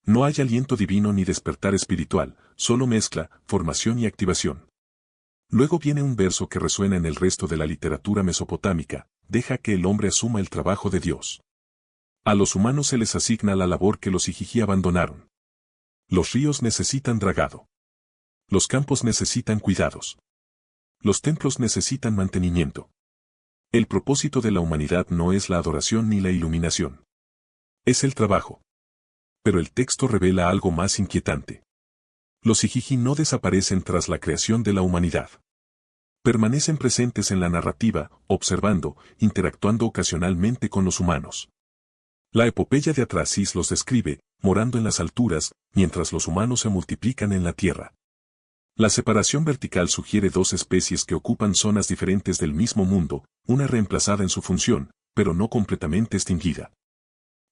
No hay aliento divino ni despertar espiritual, solo mezcla, formación y activación. Luego viene un verso que resuena en el resto de la literatura mesopotámica, deja que el hombre asuma el trabajo de Dios. A los humanos se les asigna la labor que los Ijiji abandonaron. Los ríos necesitan dragado. Los campos necesitan cuidados. Los templos necesitan mantenimiento. El propósito de la humanidad no es la adoración ni la iluminación. Es el trabajo. Pero el texto revela algo más inquietante. Los Ijiji no desaparecen tras la creación de la humanidad. Permanecen presentes en la narrativa, observando, interactuando ocasionalmente con los humanos. La epopeya de Atrasis los describe, morando en las alturas, mientras los humanos se multiplican en la tierra. La separación vertical sugiere dos especies que ocupan zonas diferentes del mismo mundo, una reemplazada en su función, pero no completamente extinguida.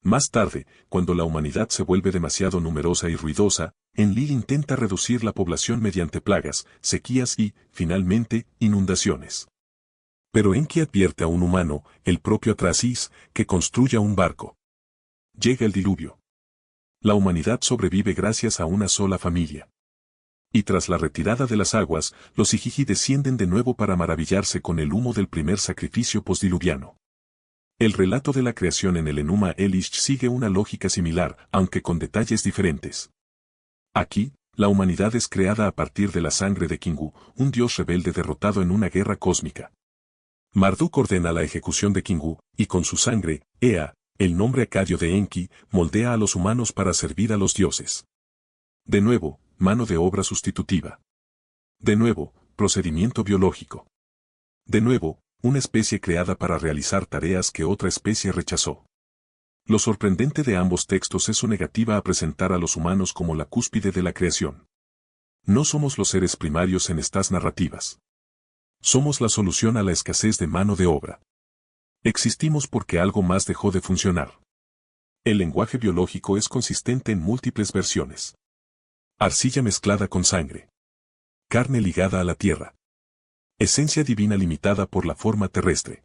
Más tarde, cuando la humanidad se vuelve demasiado numerosa y ruidosa, Enlil intenta reducir la población mediante plagas, sequías y, finalmente, inundaciones. Pero Enki advierte a un humano, el propio Atrasis, que construya un barco. Llega el diluvio. La humanidad sobrevive gracias a una sola familia. Y tras la retirada de las aguas, los Ijiji descienden de nuevo para maravillarse con el humo del primer sacrificio postdiluviano. El relato de la creación en el Enuma Elish sigue una lógica similar, aunque con detalles diferentes. Aquí, la humanidad es creada a partir de la sangre de Kingu, un dios rebelde derrotado en una guerra cósmica. Marduk ordena la ejecución de Kingu, y con su sangre, Ea, el nombre acadio de Enki, moldea a los humanos para servir a los dioses. De nuevo, mano de obra sustitutiva. De nuevo, procedimiento biológico. De nuevo, una especie creada para realizar tareas que otra especie rechazó. Lo sorprendente de ambos textos es su negativa a presentar a los humanos como la cúspide de la creación. No somos los seres primarios en estas narrativas. Somos la solución a la escasez de mano de obra. Existimos porque algo más dejó de funcionar. El lenguaje biológico es consistente en múltiples versiones. Arcilla mezclada con sangre. Carne ligada a la tierra. Esencia divina limitada por la forma terrestre.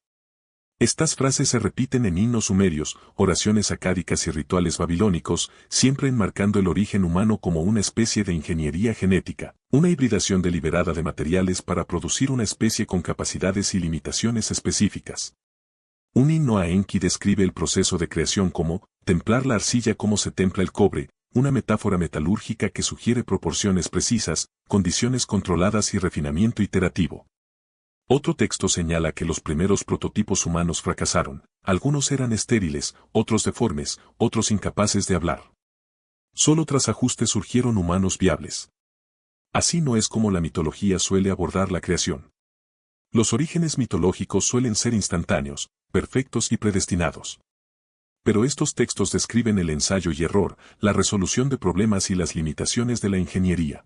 Estas frases se repiten en himnos sumerios, oraciones acádicas y rituales babilónicos, siempre enmarcando el origen humano como una especie de ingeniería genética, una hibridación deliberada de materiales para producir una especie con capacidades y limitaciones específicas. Un himno a Enki describe el proceso de creación como, templar la arcilla como se templa el cobre, una metáfora metalúrgica que sugiere proporciones precisas, condiciones controladas y refinamiento iterativo. Otro texto señala que los primeros prototipos humanos fracasaron, algunos eran estériles, otros deformes, otros incapaces de hablar. Solo tras ajustes surgieron humanos viables. Así no es como la mitología suele abordar la creación. Los orígenes mitológicos suelen ser instantáneos, perfectos y predestinados. Pero estos textos describen el ensayo y error, la resolución de problemas y las limitaciones de la ingeniería.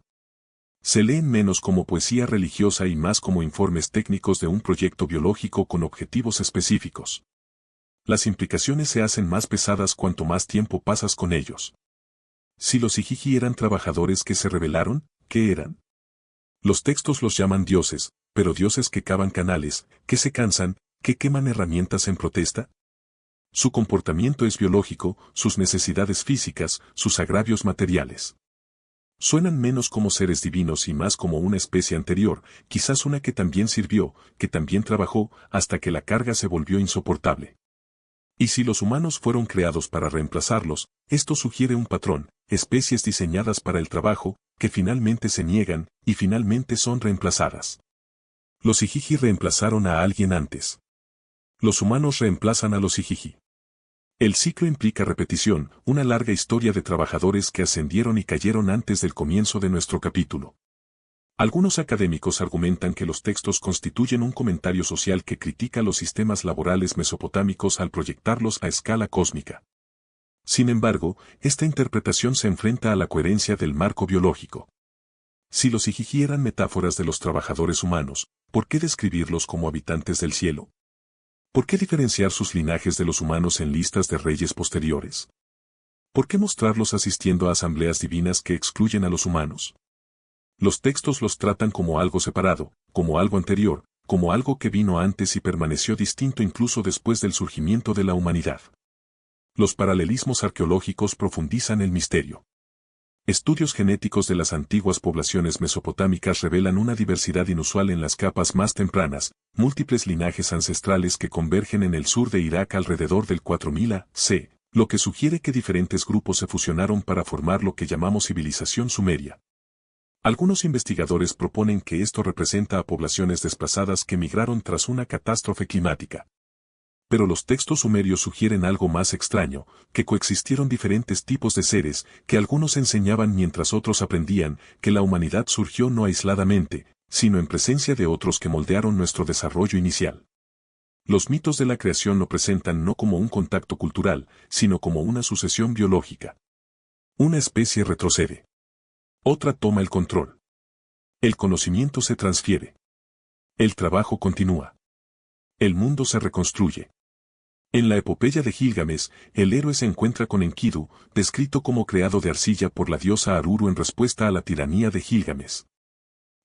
Se leen menos como poesía religiosa y más como informes técnicos de un proyecto biológico con objetivos específicos. Las implicaciones se hacen más pesadas cuanto más tiempo pasas con ellos. Si los Igigi eran trabajadores que se rebelaron, ¿qué eran? Los textos los llaman dioses, pero dioses que cavan canales, que se cansan, que queman herramientas en protesta. Su comportamiento es biológico, sus necesidades físicas, sus agravios materiales. Suenan menos como seres divinos y más como una especie anterior, quizás una que también sirvió, que también trabajó, hasta que la carga se volvió insoportable. Y si los humanos fueron creados para reemplazarlos, esto sugiere un patrón, especies diseñadas para el trabajo, que finalmente se niegan, y finalmente son reemplazadas. Los Igigi reemplazaron a alguien antes. Los humanos reemplazan a los Igigi. El ciclo implica repetición, una larga historia de trabajadores que ascendieron y cayeron antes del comienzo de nuestro capítulo. Algunos académicos argumentan que los textos constituyen un comentario social que critica los sistemas laborales mesopotámicos al proyectarlos a escala cósmica. Sin embargo, esta interpretación se enfrenta a la coherencia del marco biológico. Si los Igigi eran metáforas de los trabajadores humanos, ¿por qué describirlos como habitantes del cielo? ¿Por qué diferenciar sus linajes de los humanos en listas de reyes posteriores? ¿Por qué mostrarlos asistiendo a asambleas divinas que excluyen a los humanos? Los textos los tratan como algo separado, como algo anterior, como algo que vino antes y permaneció distinto incluso después del surgimiento de la humanidad. Los paralelismos arqueológicos profundizan el misterio. Estudios genéticos de las antiguas poblaciones mesopotámicas revelan una diversidad inusual en las capas más tempranas, múltiples linajes ancestrales que convergen en el sur de Irak alrededor del 4000 a.C., lo que sugiere que diferentes grupos se fusionaron para formar lo que llamamos civilización sumeria. Algunos investigadores proponen que esto representa a poblaciones desplazadas que migraron tras una catástrofe climática. Pero los textos sumerios sugieren algo más extraño, que coexistieron diferentes tipos de seres, que algunos enseñaban mientras otros aprendían, que la humanidad surgió no aisladamente, sino en presencia de otros que moldearon nuestro desarrollo inicial. Los mitos de la creación lo presentan no como un contacto cultural, sino como una sucesión biológica. Una especie retrocede. Otra toma el control. El conocimiento se transfiere. El trabajo continúa. El mundo se reconstruye. En la epopeya de Gilgamesh, el héroe se encuentra con Enkidu, descrito como creado de arcilla por la diosa Aruru en respuesta a la tiranía de Gilgamesh.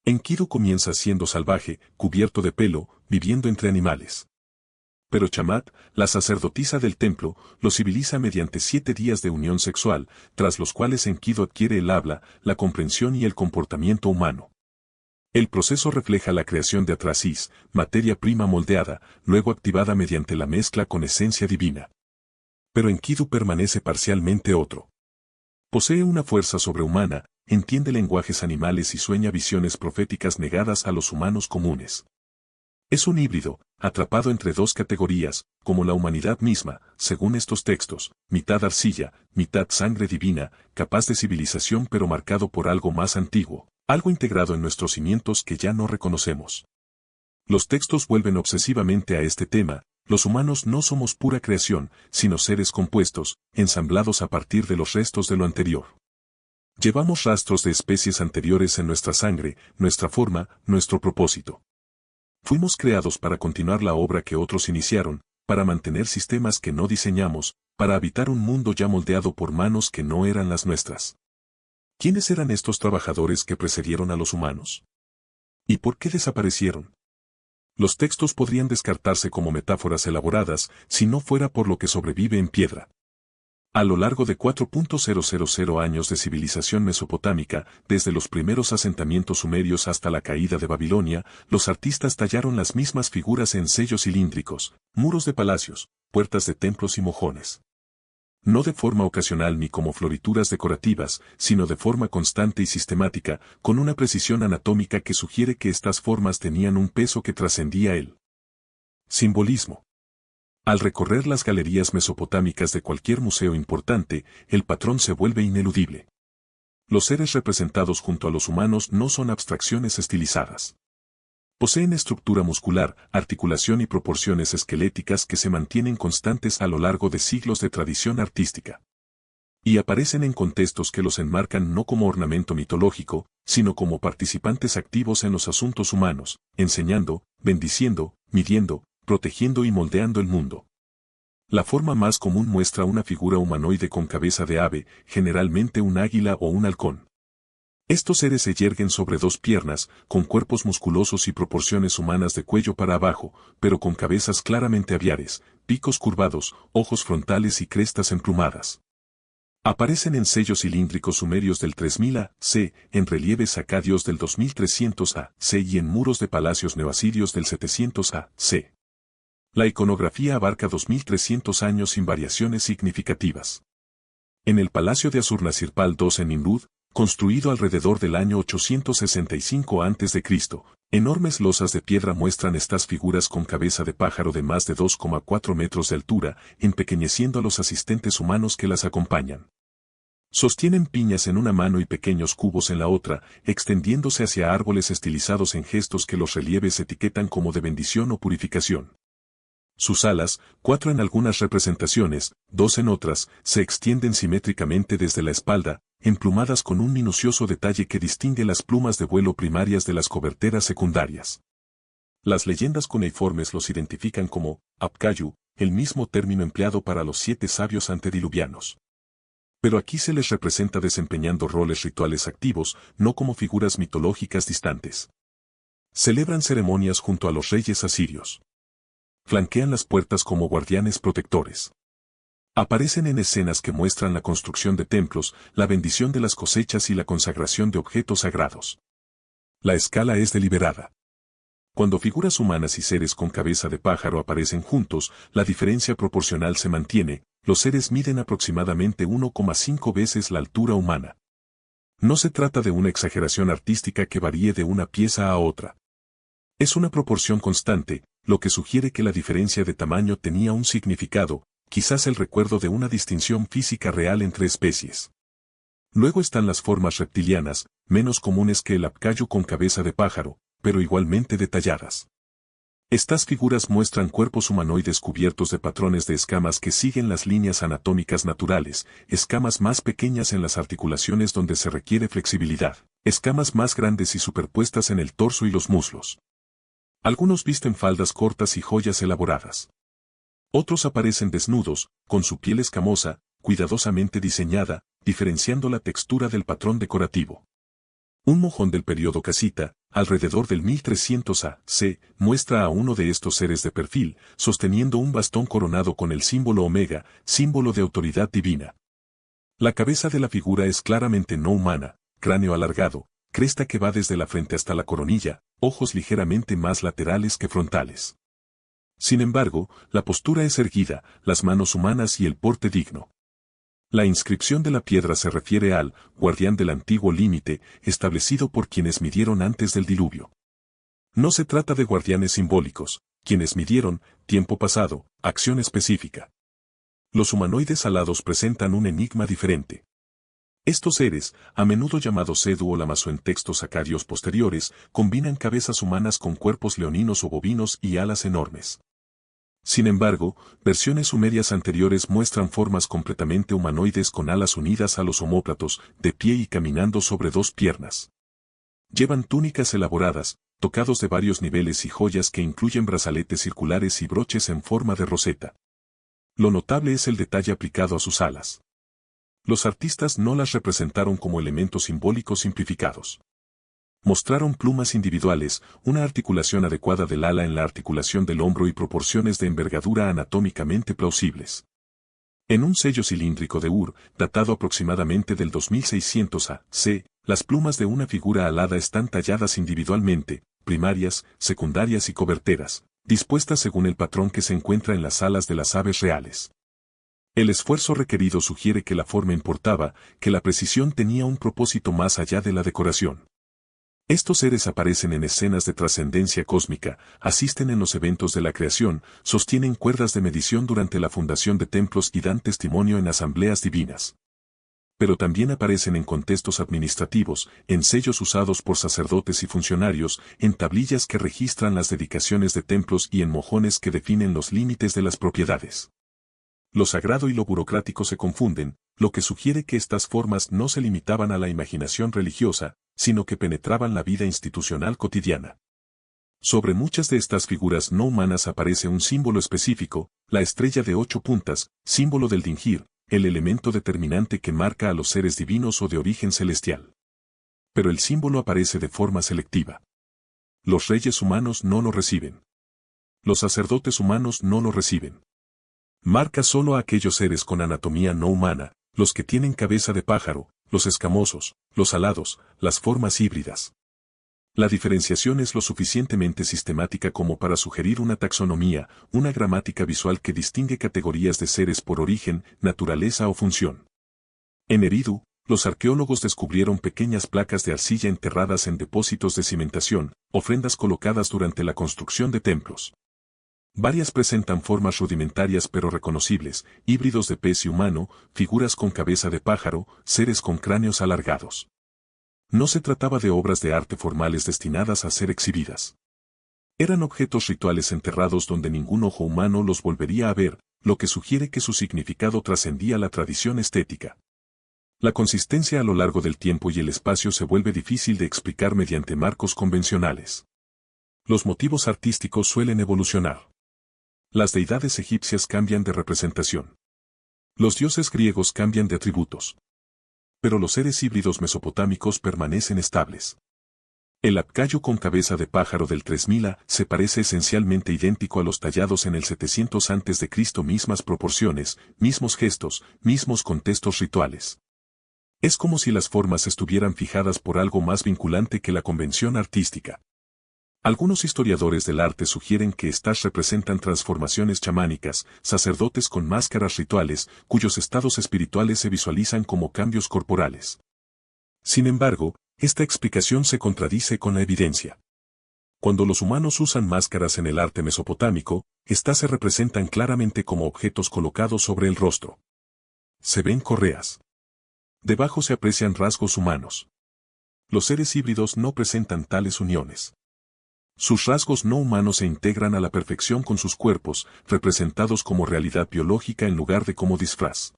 Enkidu comienza siendo salvaje, cubierto de pelo, viviendo entre animales. Pero Chamat, la sacerdotisa del templo, lo civiliza mediante 7 días de unión sexual, tras los cuales Enkidu adquiere el habla, la comprensión y el comportamiento humano. El proceso refleja la creación de Atrasis, materia prima moldeada, luego activada mediante la mezcla con esencia divina. Pero Enkidu permanece parcialmente otro. Posee una fuerza sobrehumana, entiende lenguajes animales y sueña visiones proféticas negadas a los humanos comunes. Es un híbrido, atrapado entre dos categorías, como la humanidad misma, según estos textos, mitad arcilla, mitad sangre divina, capaz de civilización pero marcado por algo más antiguo, algo integrado en nuestros cimientos que ya no reconocemos. Los textos vuelven obsesivamente a este tema. Los humanos no somos pura creación, sino seres compuestos, ensamblados a partir de los restos de lo anterior. Llevamos rastros de especies anteriores en nuestra sangre, nuestra forma, nuestro propósito. Fuimos creados para continuar la obra que otros iniciaron, para mantener sistemas que no diseñamos, para habitar un mundo ya moldeado por manos que no eran las nuestras. ¿Quiénes eran estos trabajadores que precedieron a los humanos? ¿Y por qué desaparecieron? Los textos podrían descartarse como metáforas elaboradas si no fuera por lo que sobrevive en piedra. A lo largo de 4.000 años de civilización mesopotámica, desde los primeros asentamientos sumerios hasta la caída de Babilonia, los artistas tallaron las mismas figuras en sellos cilíndricos, muros de palacios, puertas de templos y mojones. No de forma ocasional ni como florituras decorativas, sino de forma constante y sistemática, con una precisión anatómica que sugiere que estas formas tenían un peso que trascendía el simbolismo. Al recorrer las galerías mesopotámicas de cualquier museo importante, el patrón se vuelve ineludible. Los seres representados junto a los humanos no son abstracciones estilizadas. Poseen estructura muscular, articulación y proporciones esqueléticas que se mantienen constantes a lo largo de siglos de tradición artística. Y aparecen en contextos que los enmarcan no como ornamento mitológico, sino como participantes activos en los asuntos humanos, enseñando, bendiciendo, midiendo, protegiendo y moldeando el mundo. La forma más común muestra una figura humanoide con cabeza de ave, generalmente un águila o un halcón. Estos seres se yerguen sobre dos piernas, con cuerpos musculosos y proporciones humanas de cuello para abajo, pero con cabezas claramente aviares, picos curvados, ojos frontales y crestas emplumadas. Aparecen en sellos cilíndricos sumerios del 3000 a.C., en relieves acadios del 2300 a.C. y en muros de palacios neoasirios del 700 a.C. La iconografía abarca 2300 años sin variaciones significativas. En el palacio de Asurnasirpal II en Nimrud, construido alrededor del año 865 a.C., enormes losas de piedra muestran estas figuras con cabeza de pájaro de más de 2,4 metros de altura, empequeñeciendo a los asistentes humanos que las acompañan. Sostienen piñas en una mano y pequeños cubos en la otra, extendiéndose hacia árboles estilizados en gestos que los relieves etiquetan como de bendición o purificación. Sus alas, 4 en algunas representaciones, 2 en otras, se extienden simétricamente desde la espalda, emplumadas con un minucioso detalle que distingue las plumas de vuelo primarias de las coberteras secundarias. Las leyendas cuneiformes los identifican como Apcayu, el mismo término empleado para los 7 sabios antediluvianos. Pero aquí se les representa desempeñando roles rituales activos, no como figuras mitológicas distantes. Celebran ceremonias junto a los reyes asirios. Flanquean las puertas como guardianes protectores. Aparecen en escenas que muestran la construcción de templos, la bendición de las cosechas y la consagración de objetos sagrados. La escala es deliberada. Cuando figuras humanas y seres con cabeza de pájaro aparecen juntos, la diferencia proporcional se mantiene, los seres miden aproximadamente 1,5 veces la altura humana. No se trata de una exageración artística que varíe de una pieza a otra. Es una proporción constante, lo que sugiere que la diferencia de tamaño tenía un significado, quizás el recuerdo de una distinción física real entre especies. Luego están las formas reptilianas, menos comunes que el apcayu con cabeza de pájaro, pero igualmente detalladas. Estas figuras muestran cuerpos humanoides cubiertos de patrones de escamas que siguen las líneas anatómicas naturales, escamas más pequeñas en las articulaciones donde se requiere flexibilidad, escamas más grandes y superpuestas en el torso y los muslos. Algunos visten faldas cortas y joyas elaboradas. Otros aparecen desnudos, con su piel escamosa, cuidadosamente diseñada, diferenciando la textura del patrón decorativo. Un mojón del periodo casita, alrededor del 1300 a.C., muestra a uno de estos seres de perfil, sosteniendo un bastón coronado con el símbolo omega, símbolo de autoridad divina. La cabeza de la figura es claramente no humana, cráneo alargado, cresta que va desde la frente hasta la coronilla, ojos ligeramente más laterales que frontales. Sin embargo, la postura es erguida, las manos humanas y el porte digno. La inscripción de la piedra se refiere al guardián del antiguo límite, establecido por quienes midieron antes del diluvio. No se trata de guardianes simbólicos, quienes midieron, tiempo pasado, acción específica. Los humanoides alados presentan un enigma diferente. Estos seres, a menudo llamados Sedu o Lamazo en textos acadios posteriores, combinan cabezas humanas con cuerpos leoninos o bovinos y alas enormes. Sin embargo, versiones sumerias anteriores muestran formas completamente humanoides con alas unidas a los omóplatos, de pie y caminando sobre dos piernas. Llevan túnicas elaboradas, tocados de varios niveles y joyas que incluyen brazaletes circulares y broches en forma de roseta. Lo notable es el detalle aplicado a sus alas. Los artistas no las representaron como elementos simbólicos simplificados. Mostraron plumas individuales, una articulación adecuada del ala en la articulación del hombro y proporciones de envergadura anatómicamente plausibles. En un sello cilíndrico de Ur, datado aproximadamente del 2600 a.C., las plumas de una figura alada están talladas individualmente, primarias, secundarias y coberteras, dispuestas según el patrón que se encuentra en las alas de las aves reales. El esfuerzo requerido sugiere que la forma importaba, que la precisión tenía un propósito más allá de la decoración. Estos seres aparecen en escenas de trascendencia cósmica, asisten en los eventos de la creación, sostienen cuerdas de medición durante la fundación de templos y dan testimonio en asambleas divinas. Pero también aparecen en contextos administrativos, en sellos usados por sacerdotes y funcionarios, en tablillas que registran las dedicaciones de templos y en mojones que definen los límites de las propiedades. Lo sagrado y lo burocrático se confunden, lo que sugiere que estas formas no se limitaban a la imaginación religiosa, sino que penetraban la vida institucional cotidiana. Sobre muchas de estas figuras no humanas aparece un símbolo específico, la estrella de 8 puntas, símbolo del Dingir, el elemento determinante que marca a los seres divinos o de origen celestial. Pero el símbolo aparece de forma selectiva. Los reyes humanos no lo reciben. Los sacerdotes humanos no lo reciben. Marca solo a aquellos seres con anatomía no humana, los que tienen cabeza de pájaro, los escamosos, los alados, las formas híbridas. La diferenciación es lo suficientemente sistemática como para sugerir una taxonomía, una gramática visual que distingue categorías de seres por origen, naturaleza o función. En Eridu, los arqueólogos descubrieron pequeñas placas de arcilla enterradas en depósitos de cimentación, ofrendas colocadas durante la construcción de templos. Varias presentan formas rudimentarias pero reconocibles, híbridos de pez y humano, figuras con cabeza de pájaro, seres con cráneos alargados. No se trataba de obras de arte formales destinadas a ser exhibidas. Eran objetos rituales enterrados donde ningún ojo humano los volvería a ver, lo que sugiere que su significado trascendía la tradición estética. La consistencia a lo largo del tiempo y el espacio se vuelve difícil de explicar mediante marcos convencionales. Los motivos artísticos suelen evolucionar. Las deidades egipcias cambian de representación. Los dioses griegos cambian de atributos. Pero los seres híbridos mesopotámicos permanecen estables. El apcayo con cabeza de pájaro del 3000 a. se parece esencialmente idéntico a los tallados en el 700 a.C. mismas proporciones, mismos gestos, mismos contextos rituales. Es como si las formas estuvieran fijadas por algo más vinculante que la convención artística. Algunos historiadores del arte sugieren que estas representan transformaciones chamánicas, sacerdotes con máscaras rituales, cuyos estados espirituales se visualizan como cambios corporales. Sin embargo, esta explicación se contradice con la evidencia. Cuando los humanos usan máscaras en el arte mesopotámico, estas se representan claramente como objetos colocados sobre el rostro. Se ven correas. Debajo se aprecian rasgos humanos. Los seres híbridos no presentan tales uniones. Sus rasgos no humanos se integran a la perfección con sus cuerpos, representados como realidad biológica en lugar de como disfraz.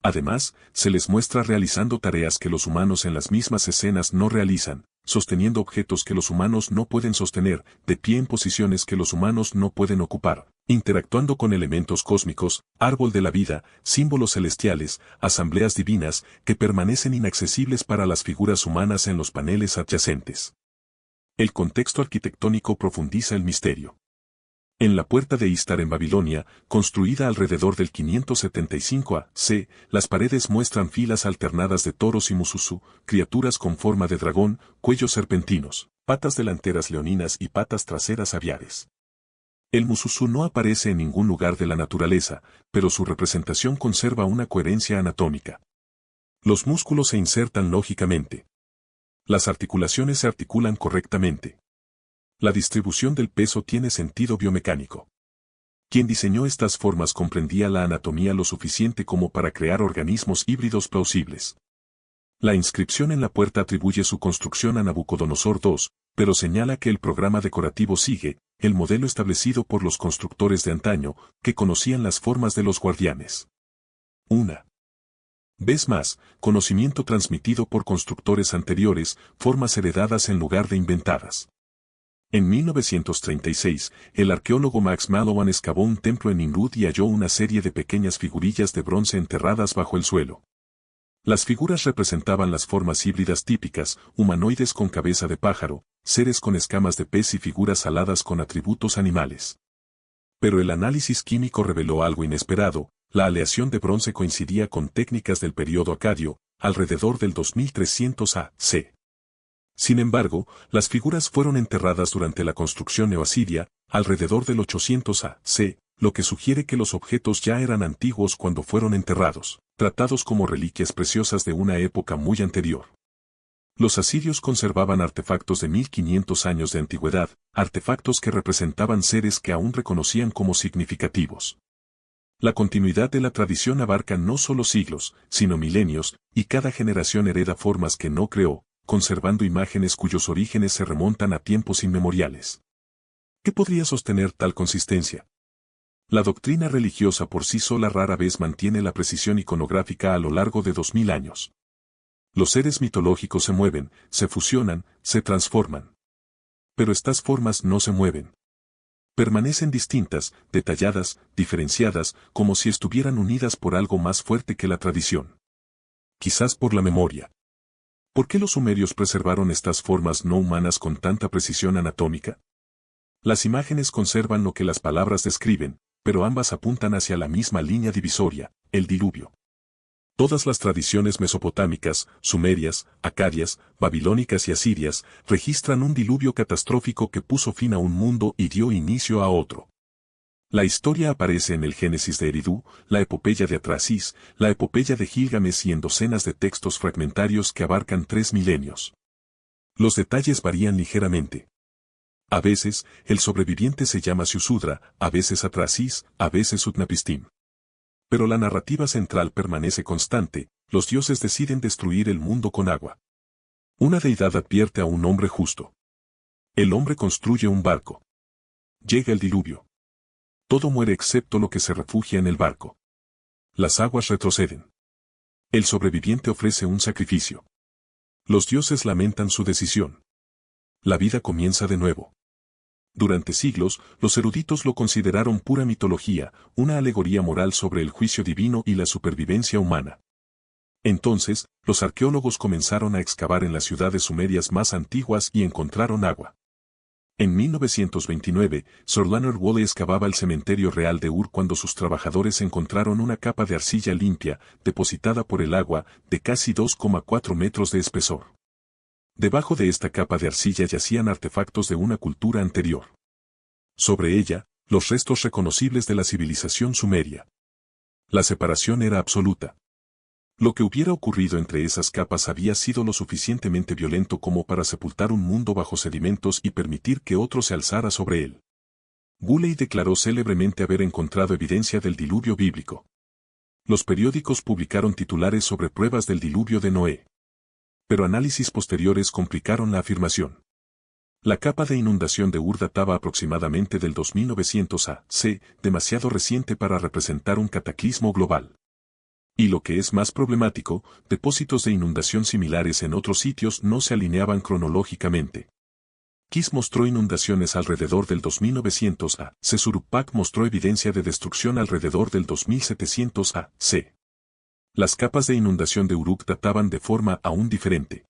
Además, se les muestra realizando tareas que los humanos en las mismas escenas no realizan, sosteniendo objetos que los humanos no pueden sostener, de pie en posiciones que los humanos no pueden ocupar, interactuando con elementos cósmicos, árbol de la vida, símbolos celestiales, asambleas divinas, que permanecen inaccesibles para las figuras humanas en los paneles adyacentes. El contexto arquitectónico profundiza el misterio. En la puerta de Istar en Babilonia, construida alrededor del 575 a.C., las paredes muestran filas alternadas de toros y mususu, criaturas con forma de dragón, cuellos serpentinos, patas delanteras leoninas y patas traseras aviares. El mususu no aparece en ningún lugar de la naturaleza, pero su representación conserva una coherencia anatómica. Los músculos se insertan lógicamente. Las articulaciones se articulan correctamente. La distribución del peso tiene sentido biomecánico. Quien diseñó estas formas comprendía la anatomía lo suficiente como para crear organismos híbridos plausibles. La inscripción en la puerta atribuye su construcción a Nabucodonosor II, pero señala que el programa decorativo sigue el modelo establecido por los constructores de antaño, que conocían las formas de los guardianes. Una vez más, conocimiento transmitido por constructores anteriores, formas heredadas en lugar de inventadas. En 1936, el arqueólogo Max Mallowan excavó un templo en Nimrud y halló una serie de pequeñas figurillas de bronce enterradas bajo el suelo. Las figuras representaban las formas híbridas típicas, humanoides con cabeza de pájaro, seres con escamas de pez y figuras aladas con atributos animales. Pero el análisis químico reveló algo inesperado: la aleación de bronce coincidía con técnicas del periodo acadio, alrededor del 2300 A.C. Sin embargo, las figuras fueron enterradas durante la construcción neoasiria, alrededor del 800 A.C., lo que sugiere que los objetos ya eran antiguos cuando fueron enterrados, tratados como reliquias preciosas de una época muy anterior. Los asirios conservaban artefactos de 1500 años de antigüedad, artefactos que representaban seres que aún reconocían como significativos. La continuidad de la tradición abarca no solo siglos, sino milenios, y cada generación hereda formas que no creó, conservando imágenes cuyos orígenes se remontan a tiempos inmemoriales. ¿Qué podría sostener tal consistencia? La doctrina religiosa por sí sola rara vez mantiene la precisión iconográfica a lo largo de 2000 años. Los seres mitológicos se mueven, se fusionan, se transforman. Pero estas formas no se mueven. Permanecen distintas, detalladas, diferenciadas, como si estuvieran unidas por algo más fuerte que la tradición. Quizás por la memoria. ¿Por qué los sumerios preservaron estas formas no humanas con tanta precisión anatómica? Las imágenes conservan lo que las palabras describen, pero ambas apuntan hacia la misma línea divisoria, el diluvio. Todas las tradiciones mesopotámicas, sumerias, acadias, babilónicas y asirias registran un diluvio catastrófico que puso fin a un mundo y dio inicio a otro. La historia aparece en el Génesis de Eridu, la epopeya de Atrasis, la epopeya de Gilgamesh y en docenas de textos fragmentarios que abarcan 3 milenios. Los detalles varían ligeramente. A veces, el sobreviviente se llama Siusudra, a veces Atrasis, a veces Utnapishtim. Pero la narrativa central permanece constante: los dioses deciden destruir el mundo con agua. Una deidad advierte a un hombre justo. El hombre construye un barco. Llega el diluvio. Todo muere excepto lo que se refugia en el barco. Las aguas retroceden. El sobreviviente ofrece un sacrificio. Los dioses lamentan su decisión. La vida comienza de nuevo. Durante siglos, los eruditos lo consideraron pura mitología, una alegoría moral sobre el juicio divino y la supervivencia humana. Entonces, los arqueólogos comenzaron a excavar en las ciudades sumerias más antiguas y encontraron agua. En 1929, Sir Leonard Woolley excavaba el cementerio real de Ur cuando sus trabajadores encontraron una capa de arcilla limpia, depositada por el agua, de casi 2,4 metros de espesor. Debajo de esta capa de arcilla yacían artefactos de una cultura anterior. Sobre ella, los restos reconocibles de la civilización sumeria. La separación era absoluta. Lo que hubiera ocurrido entre esas capas había sido lo suficientemente violento como para sepultar un mundo bajo sedimentos y permitir que otro se alzara sobre él. Woolley declaró célebremente haber encontrado evidencia del diluvio bíblico. Los periódicos publicaron titulares sobre pruebas del diluvio de Noé. Pero análisis posteriores complicaron la afirmación. La capa de inundación de Ur databa aproximadamente del 2900 A.C., demasiado reciente para representar un cataclismo global. Y lo que es más problemático, depósitos de inundación similares en otros sitios no se alineaban cronológicamente. Kiss mostró inundaciones alrededor del 2900 A.C. Suruppak mostró evidencia de destrucción alrededor del 2700 A.C. Las capas de inundación de Uruk databan de forma aún diferente.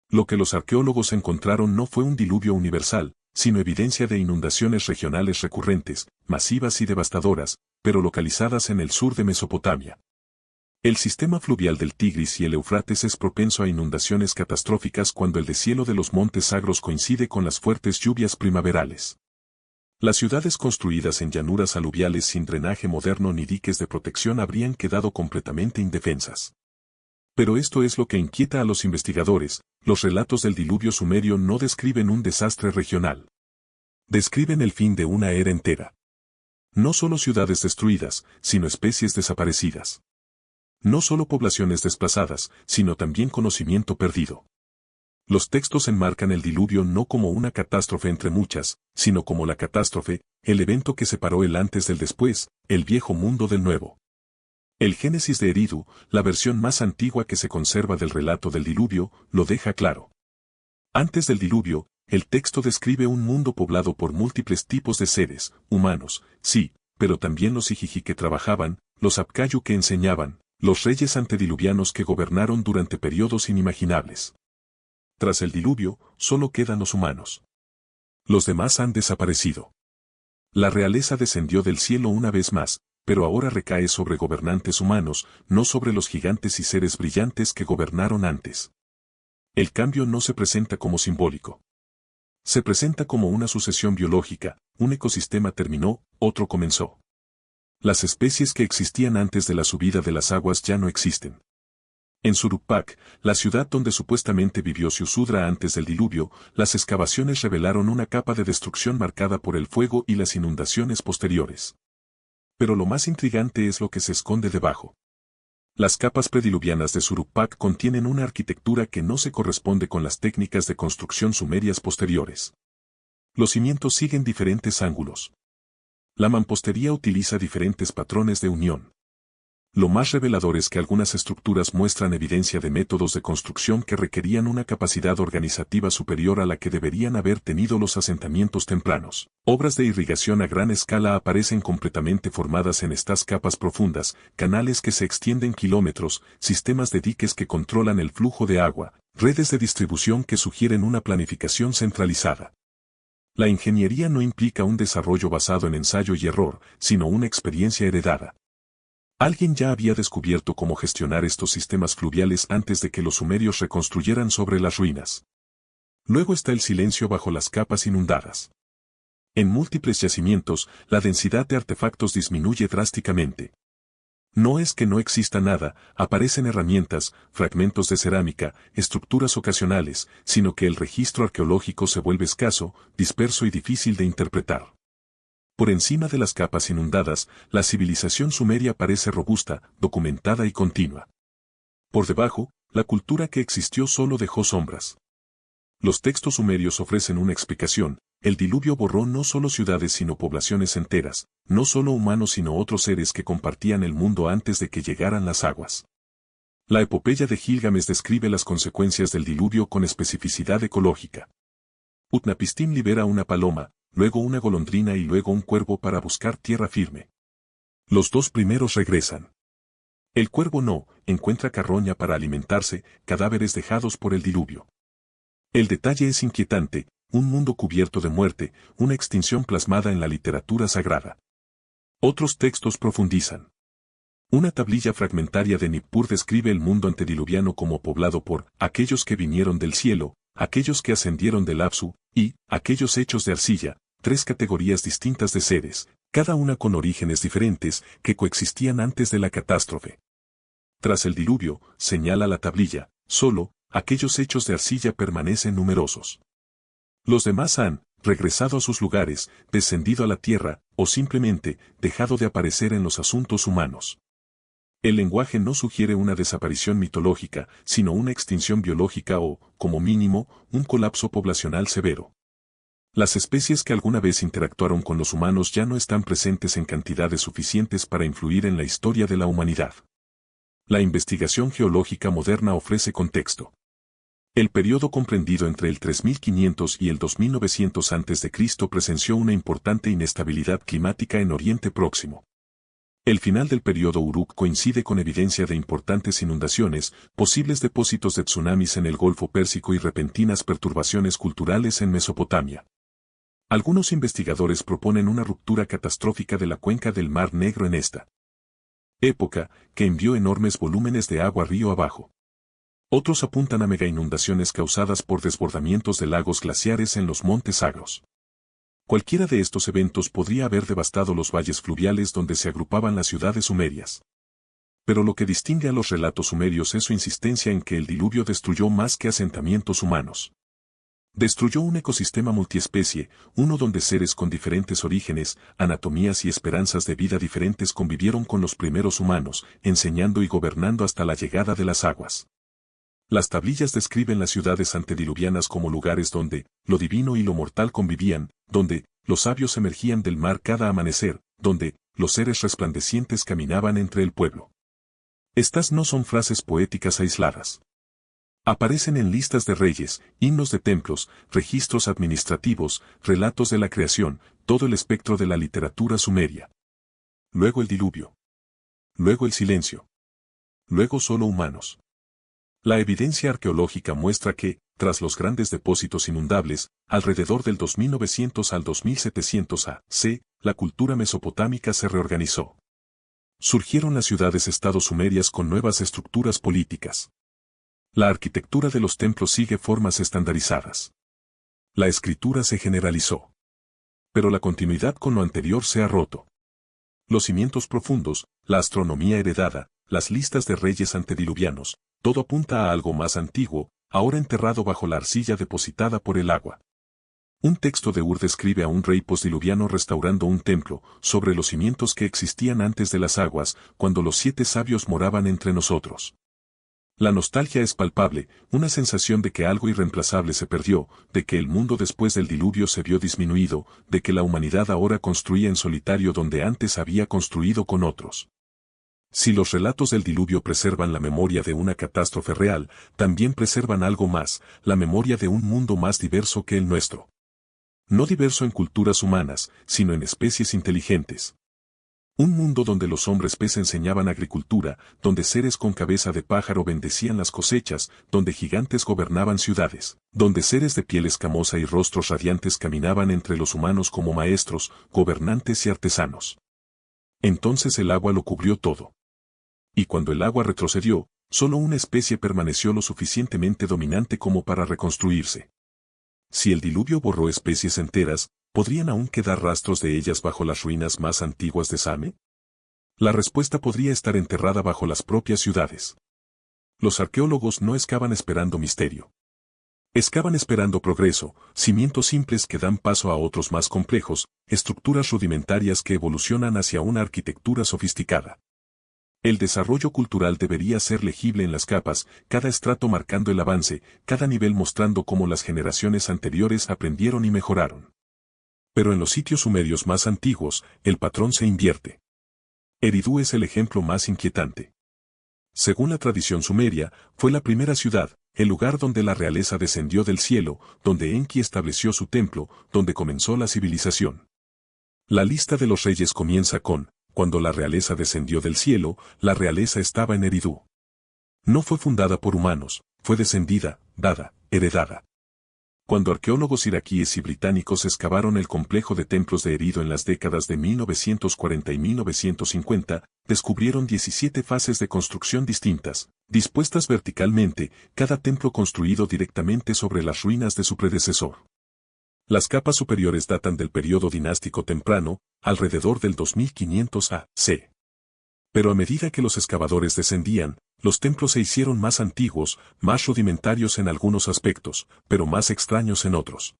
Lo que los arqueólogos encontraron no fue un diluvio universal, sino evidencia de inundaciones regionales recurrentes, masivas y devastadoras, pero localizadas en el sur de Mesopotamia. El sistema fluvial del Tigris y el Éufrates es propenso a inundaciones catastróficas cuando el deshielo de los montes Zagros coincide con las fuertes lluvias primaverales. Las ciudades construidas en llanuras aluviales sin drenaje moderno ni diques de protección habrían quedado completamente indefensas. Pero esto es lo que inquieta a los investigadores: los relatos del diluvio sumerio no describen un desastre regional. Describen el fin de una era entera. No solo ciudades destruidas, sino especies desaparecidas. No solo poblaciones desplazadas, sino también conocimiento perdido. Los textos enmarcan el diluvio no como una catástrofe entre muchas, sino como la catástrofe, el evento que separó el antes del después, el viejo mundo del nuevo. El Génesis de Eridu, la versión más antigua que se conserva del relato del diluvio, lo deja claro. Antes del diluvio, el texto describe un mundo poblado por múltiples tipos de seres, humanos, sí, pero también los Ijiji que trabajaban, los Apkayu que enseñaban, los reyes antediluvianos que gobernaron durante periodos inimaginables. Tras el diluvio, solo quedan los humanos. Los demás han desaparecido. La realeza descendió del cielo una vez más, pero ahora recae sobre gobernantes humanos, no sobre los gigantes y seres brillantes que gobernaron antes. El cambio no se presenta como simbólico. Se presenta como una sucesión biológica, un ecosistema terminó, otro comenzó. Las especies que existían antes de la subida de las aguas ya no existen. En Suruppak, la ciudad donde supuestamente vivió Siusudra antes del diluvio, las excavaciones revelaron una capa de destrucción marcada por el fuego y las inundaciones posteriores. Pero lo más intrigante es lo que se esconde debajo. Las capas prediluvianas de Suruppak contienen una arquitectura que no se corresponde con las técnicas de construcción sumerias posteriores. Los cimientos siguen diferentes ángulos. La mampostería utiliza diferentes patrones de unión. Lo más revelador es que algunas estructuras muestran evidencia de métodos de construcción que requerían una capacidad organizativa superior a la que deberían haber tenido los asentamientos tempranos. Obras de irrigación a gran escala aparecen completamente formadas en estas capas profundas, canales que se extienden kilómetros, sistemas de diques que controlan el flujo de agua, redes de distribución que sugieren una planificación centralizada. La ingeniería no implica un desarrollo basado en ensayo y error, sino una experiencia heredada. Alguien ya había descubierto cómo gestionar estos sistemas fluviales antes de que los sumerios reconstruyeran sobre las ruinas. Luego está el silencio bajo las capas inundadas. En múltiples yacimientos, la densidad de artefactos disminuye drásticamente. No es que no exista nada, aparecen herramientas, fragmentos de cerámica, estructuras ocasionales, sino que el registro arqueológico se vuelve escaso, disperso y difícil de interpretar. Por encima de las capas inundadas, la civilización sumeria parece robusta, documentada y continua. Por debajo, la cultura que existió solo dejó sombras. Los textos sumerios ofrecen una explicación: el diluvio borró no solo ciudades sino poblaciones enteras, no solo humanos sino otros seres que compartían el mundo antes de que llegaran las aguas. La epopeya de Gilgamesh describe las consecuencias del diluvio con especificidad ecológica. Utnapishtim libera una paloma, luego una golondrina y luego un cuervo para buscar tierra firme. Los dos primeros regresan. El cuervo no, encuentra carroña para alimentarse, cadáveres dejados por el diluvio. El detalle es inquietante, un mundo cubierto de muerte, una extinción plasmada en la literatura sagrada. Otros textos profundizan. Una tablilla fragmentaria de Nippur describe el mundo antediluviano como poblado por aquellos que vinieron del cielo, aquellos que ascendieron del Apsu, y aquellos hechos de arcilla, tres categorías distintas de seres, cada una con orígenes diferentes, que coexistían antes de la catástrofe. Tras el diluvio, señala la tablilla, solo aquellos hechos de arcilla permanecen numerosos. Los demás han regresado a sus lugares, descendido a la tierra, o simplemente dejado de aparecer en los asuntos humanos. El lenguaje no sugiere una desaparición mitológica, sino una extinción biológica o, como mínimo, un colapso poblacional severo. Las especies que alguna vez interactuaron con los humanos ya no están presentes en cantidades suficientes para influir en la historia de la humanidad. La investigación geológica moderna ofrece contexto. El periodo comprendido entre el 3500 y el 2900 a.C. presenció una importante inestabilidad climática en Oriente Próximo. El final del periodo Uruk coincide con evidencia de importantes inundaciones, posibles depósitos de tsunamis en el Golfo Pérsico y repentinas perturbaciones culturales en Mesopotamia. Algunos investigadores proponen una ruptura catastrófica de la cuenca del Mar Negro en esta época, que envió enormes volúmenes de agua río abajo. Otros apuntan a megainundaciones causadas por desbordamientos de lagos glaciares en los montes Zagros. Cualquiera de estos eventos podría haber devastado los valles fluviales donde se agrupaban las ciudades sumerias. Pero lo que distingue a los relatos sumerios es su insistencia en que el diluvio destruyó más que asentamientos humanos. Destruyó un ecosistema multiespecie, uno donde seres con diferentes orígenes, anatomías y esperanzas de vida diferentes convivieron con los primeros humanos, enseñando y gobernando hasta la llegada de las aguas. Las tablillas describen las ciudades antediluvianas como lugares donde lo divino y lo mortal convivían, donde los sabios emergían del mar cada amanecer, donde los seres resplandecientes caminaban entre el pueblo. Estas no son frases poéticas aisladas. Aparecen en listas de reyes, himnos de templos, registros administrativos, relatos de la creación, todo el espectro de la literatura sumeria. Luego el diluvio. Luego el silencio. Luego solo humanos. La evidencia arqueológica muestra que, tras los grandes depósitos inundables, alrededor del 2900 al 2700 a.C., la cultura mesopotámica se reorganizó. Surgieron las ciudades-estado sumerias con nuevas estructuras políticas. La arquitectura de los templos sigue formas estandarizadas. La escritura se generalizó. Pero la continuidad con lo anterior se ha roto. Los cimientos profundos, la astronomía heredada, las listas de reyes antediluvianos, todo apunta a algo más antiguo, ahora enterrado bajo la arcilla depositada por el agua. Un texto de Ur describe a un rey postdiluviano restaurando un templo, sobre los cimientos que existían antes de las aguas, cuando los 7 sabios moraban entre nosotros. La nostalgia es palpable, una sensación de que algo irreemplazable se perdió, de que el mundo después del diluvio se vio disminuido, de que la humanidad ahora construía en solitario donde antes había construido con otros. Si los relatos del diluvio preservan la memoria de una catástrofe real, también preservan algo más, la memoria de un mundo más diverso que el nuestro. No diverso en culturas humanas, sino en especies inteligentes. Un mundo donde los hombres pez enseñaban agricultura, donde seres con cabeza de pájaro bendecían las cosechas, donde gigantes gobernaban ciudades, donde seres de piel escamosa y rostros radiantes caminaban entre los humanos como maestros, gobernantes y artesanos. Entonces el agua lo cubrió todo. Y cuando el agua retrocedió, solo una especie permaneció lo suficientemente dominante como para reconstruirse. Si el diluvio borró especies enteras, ¿podrían aún quedar rastros de ellas bajo las ruinas más antiguas de Same? La respuesta podría estar enterrada bajo las propias ciudades. Los arqueólogos no excavan esperando misterio. Excavan esperando progreso, cimientos simples que dan paso a otros más complejos, estructuras rudimentarias que evolucionan hacia una arquitectura sofisticada. El desarrollo cultural debería ser legible en las capas, cada estrato marcando el avance, cada nivel mostrando cómo las generaciones anteriores aprendieron y mejoraron. Pero en los sitios sumerios más antiguos, el patrón se invierte. Eridu es el ejemplo más inquietante. Según la tradición sumeria, fue la primera ciudad, el lugar donde la realeza descendió del cielo, donde Enki estableció su templo, donde comenzó la civilización. La lista de los reyes comienza con: cuando la realeza descendió del cielo, la realeza estaba en Eridu. No fue fundada por humanos, fue descendida, dada, heredada. Cuando arqueólogos iraquíes y británicos excavaron el complejo de templos de Eridu en las décadas de 1940 y 1950, descubrieron 17 fases de construcción distintas, dispuestas verticalmente, cada templo construido directamente sobre las ruinas de su predecesor. Las capas superiores datan del período dinástico temprano, alrededor del 2500 a.C. Pero a medida que los excavadores descendían, los templos se hicieron más antiguos, más rudimentarios en algunos aspectos, pero más extraños en otros.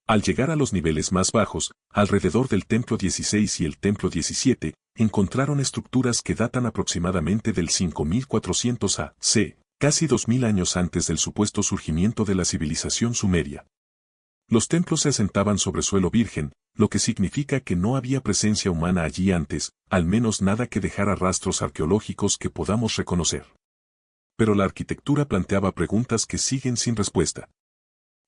Al llegar a los niveles más bajos, alrededor del templo 16 y el templo 17, encontraron estructuras que datan aproximadamente del 5400 a.C., casi 2000 años antes del supuesto surgimiento de la civilización sumeria. Los templos se asentaban sobre suelo virgen, lo que significa que no había presencia humana allí antes, al menos nada que dejara rastros arqueológicos que podamos reconocer. Pero la arquitectura planteaba preguntas que siguen sin respuesta.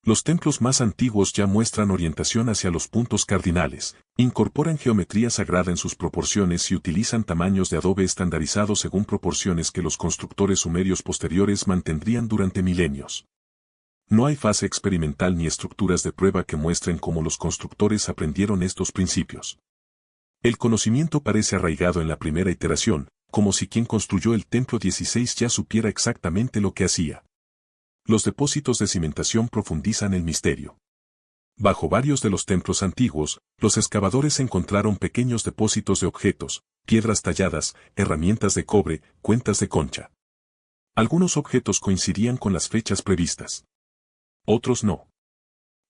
Los templos más antiguos ya muestran orientación hacia los puntos cardinales, incorporan geometría sagrada en sus proporciones y utilizan tamaños de adobe estandarizados según proporciones que los constructores sumerios posteriores mantendrían durante milenios. No hay fase experimental ni estructuras de prueba que muestren cómo los constructores aprendieron estos principios. El conocimiento parece arraigado en la primera iteración, como si quien construyó el templo 16 ya supiera exactamente lo que hacía. Los depósitos de cimentación profundizan el misterio. Bajo varios de los templos antiguos, los excavadores encontraron pequeños depósitos de objetos, piedras talladas, herramientas de cobre, cuentas de concha. Algunos objetos coincidían con las fechas previstas. Otros no.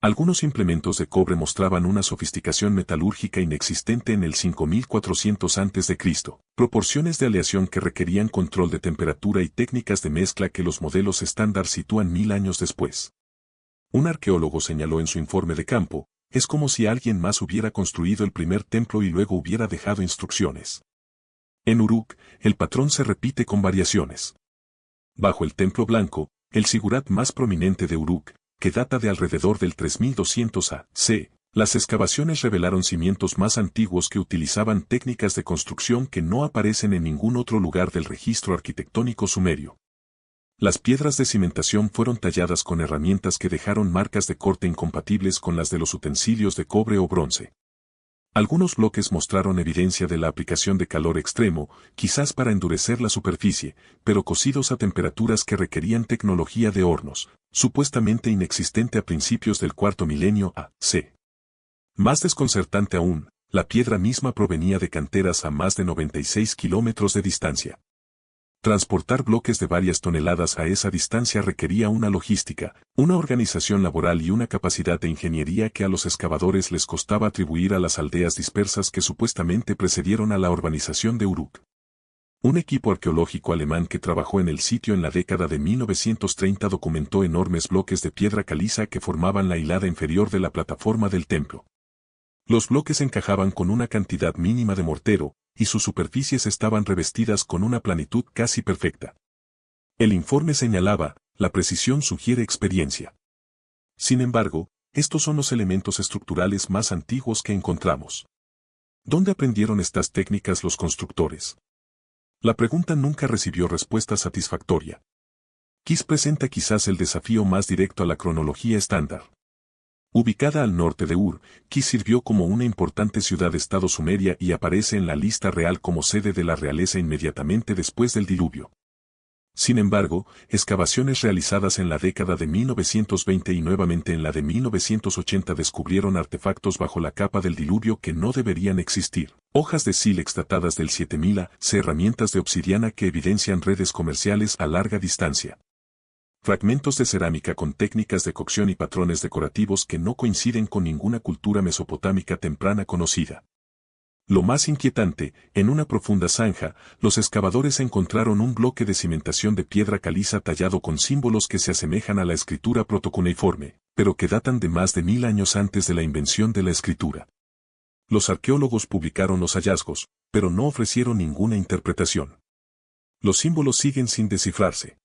Algunos implementos de cobre mostraban una sofisticación metalúrgica inexistente en el 5400 a.C., proporciones de aleación que requerían control de temperatura y técnicas de mezcla que los modelos estándar sitúan 1000 años después. Un arqueólogo señaló en su informe de campo, es como si alguien más hubiera construido el primer templo y luego hubiera dejado instrucciones. En Uruk, el patrón se repite con variaciones. Bajo el templo blanco, el sigurat más prominente de Uruk, que data de alrededor del 3200 a.C., las excavaciones revelaron cimientos más antiguos que utilizaban técnicas de construcción que no aparecen en ningún otro lugar del registro arquitectónico sumerio. Las piedras de cimentación fueron talladas con herramientas que dejaron marcas de corte incompatibles con las de los utensilios de cobre o bronce. Algunos bloques mostraron evidencia de la aplicación de calor extremo, quizás para endurecer la superficie, pero cocidos a temperaturas que requerían tecnología de hornos, supuestamente inexistente a principios del cuarto milenio a.C. Más desconcertante aún, la piedra misma provenía de canteras a más de 96 kilómetros de distancia. Transportar bloques de varias toneladas a esa distancia requería una logística, una organización laboral y una capacidad de ingeniería que a los excavadores les costaba atribuir a las aldeas dispersas que supuestamente precedieron a la urbanización de Uruk. Un equipo arqueológico alemán que trabajó en el sitio en la década de 1930 documentó enormes bloques de piedra caliza que formaban la hilada inferior de la plataforma del templo. Los bloques encajaban con una cantidad mínima de mortero, y sus superficies estaban revestidas con una planitud casi perfecta. El informe señalaba, la precisión sugiere experiencia. Sin embargo, estos son los elementos estructurales más antiguos que encontramos. ¿Dónde aprendieron estas técnicas los constructores? La pregunta nunca recibió respuesta satisfactoria. Kish presenta quizás el desafío más directo a la cronología estándar. Ubicada al norte de Ur, Kish sirvió como una importante ciudad-estado sumeria y aparece en la lista real como sede de la realeza inmediatamente después del diluvio. Sin embargo, excavaciones realizadas en la década de 1920 y nuevamente en la de 1980 descubrieron artefactos bajo la capa del diluvio que no deberían existir. Hojas de sílex datadas del 7000 a.C., herramientas de obsidiana que evidencian redes comerciales a larga distancia. Fragmentos de cerámica con técnicas de cocción y patrones decorativos que no coinciden con ninguna cultura mesopotámica temprana conocida. Lo más inquietante, en una profunda zanja, los excavadores encontraron un bloque de cimentación de piedra caliza tallado con símbolos que se asemejan a la escritura protocuneiforme, pero que datan de más de 1000 años antes de la invención de la escritura. Los arqueólogos publicaron los hallazgos, pero no ofrecieron ninguna interpretación. Los símbolos siguen sin descifrarse.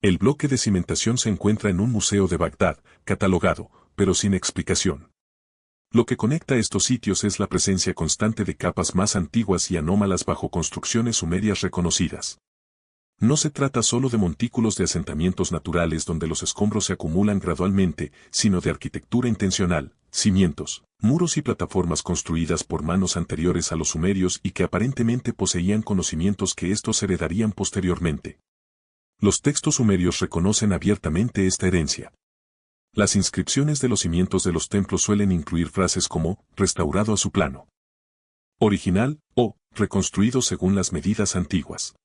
El bloque de cimentación se encuentra en un museo de Bagdad, catalogado, pero sin explicación. Lo que conecta estos sitios es la presencia constante de capas más antiguas y anómalas bajo construcciones sumerias reconocidas. No se trata solo de montículos de asentamientos naturales donde los escombros se acumulan gradualmente, sino de arquitectura intencional, cimientos, muros y plataformas construidas por manos anteriores a los sumerios y que aparentemente poseían conocimientos que estos heredarían posteriormente. Los textos sumerios reconocen abiertamente esta herencia. Las inscripciones de los cimientos de los templos suelen incluir frases como, restaurado a su plano original, o, reconstruido según las medidas antiguas.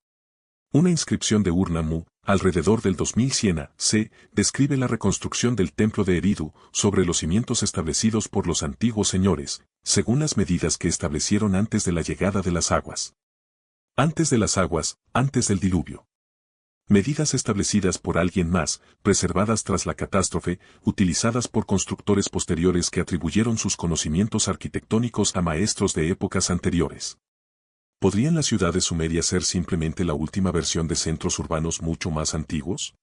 Una inscripción de Ur-Nammu, alrededor del 2100 a.C., describe la reconstrucción del templo de Eridu, sobre los cimientos establecidos por los antiguos señores, según las medidas que establecieron antes de la llegada de las aguas. Antes de las aguas, antes del diluvio. Medidas establecidas por alguien más, preservadas tras la catástrofe, utilizadas por constructores posteriores que atribuyeron sus conocimientos arquitectónicos a maestros de épocas anteriores. ¿Podrían las ciudades sumerias ser simplemente la última versión de centros urbanos mucho más antiguos?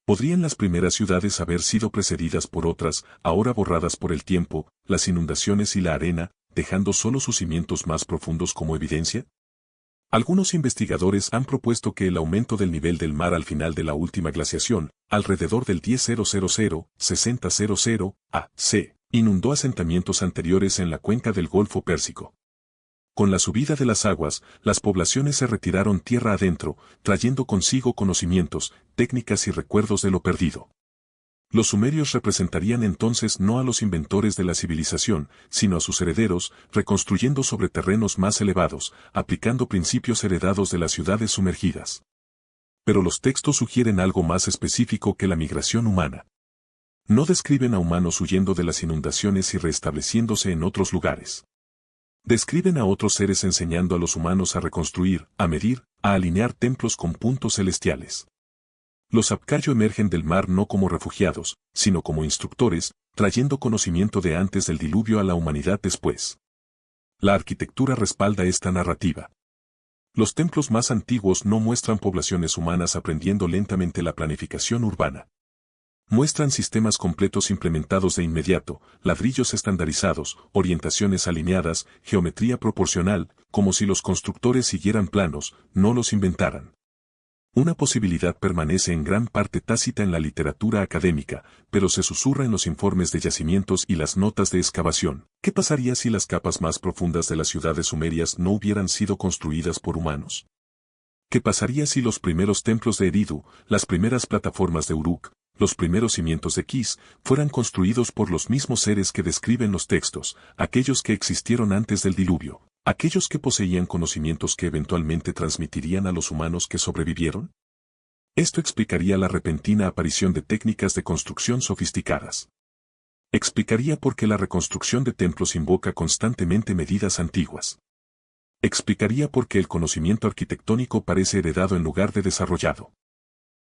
¿Podrían las primeras ciudades haber sido precedidas por otras, ahora borradas por el tiempo, las inundaciones y la arena, dejando solo sus cimientos más profundos como evidencia? Algunos investigadores han propuesto que el aumento del nivel del mar al final de la última glaciación, alrededor del 10.000-60.00 a.C., inundó asentamientos anteriores en la cuenca del Golfo Pérsico. Con la subida de las aguas, las poblaciones se retiraron tierra adentro, trayendo consigo conocimientos, técnicas y recuerdos de lo perdido. Los sumerios representarían entonces no a los inventores de la civilización, sino a sus herederos, reconstruyendo sobre terrenos más elevados, aplicando principios heredados de las ciudades sumergidas. Pero los textos sugieren algo más específico que la migración humana. No describen a humanos huyendo de las inundaciones y restableciéndose en otros lugares. Describen a otros seres enseñando a los humanos a reconstruir, a medir, a alinear templos con puntos celestiales. Los Apcayo emergen del mar no como refugiados, sino como instructores, trayendo conocimiento de antes del diluvio a la humanidad después. La arquitectura respalda esta narrativa. Los templos más antiguos no muestran poblaciones humanas aprendiendo lentamente la planificación urbana. Muestran sistemas completos implementados de inmediato, ladrillos estandarizados, orientaciones alineadas, geometría proporcional, como si los constructores siguieran planos, no los inventaran. Una posibilidad permanece en gran parte tácita en la literatura académica, pero se susurra en los informes de yacimientos y las notas de excavación. ¿Qué pasaría si las capas más profundas de las ciudades sumerias no hubieran sido construidas por humanos? ¿Qué pasaría si los primeros templos de Eridu, las primeras plataformas de Uruk, los primeros cimientos de Kis, fueran construidos por los mismos seres que describen los textos, aquellos que existieron antes del diluvio, aquellos que poseían conocimientos que eventualmente transmitirían a los humanos que sobrevivieron? Esto explicaría la repentina aparición de técnicas de construcción sofisticadas. Explicaría por qué la reconstrucción de templos invoca constantemente medidas antiguas. Explicaría por qué el conocimiento arquitectónico parece heredado en lugar de desarrollado.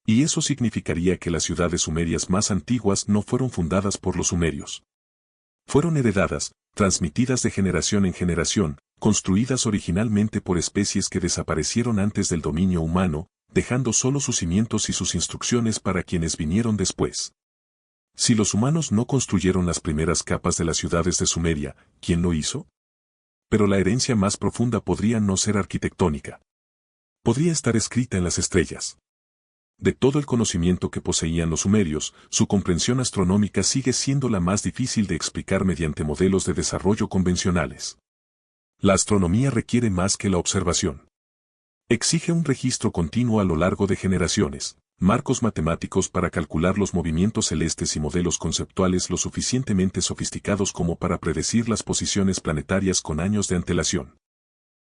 Y eso significaría que las ciudades sumerias más antiguas no fueron fundadas por los sumerios. Fueron heredadas, transmitidas de generación en generación, construidas originalmente por especies que desaparecieron antes del dominio humano, dejando solo sus cimientos y sus instrucciones para quienes vinieron después. Si los humanos no construyeron las primeras capas de las ciudades de Sumeria, ¿quién lo hizo? Pero la herencia más profunda podría no ser arquitectónica. Podría estar escrita en las estrellas. De todo el conocimiento que poseían los sumerios, su comprensión astronómica sigue siendo la más difícil de explicar mediante modelos de desarrollo convencionales. La astronomía requiere más que la observación. Exige un registro continuo a lo largo de generaciones, marcos matemáticos para calcular los movimientos celestes y modelos conceptuales lo suficientemente sofisticados como para predecir las posiciones planetarias con años de antelación.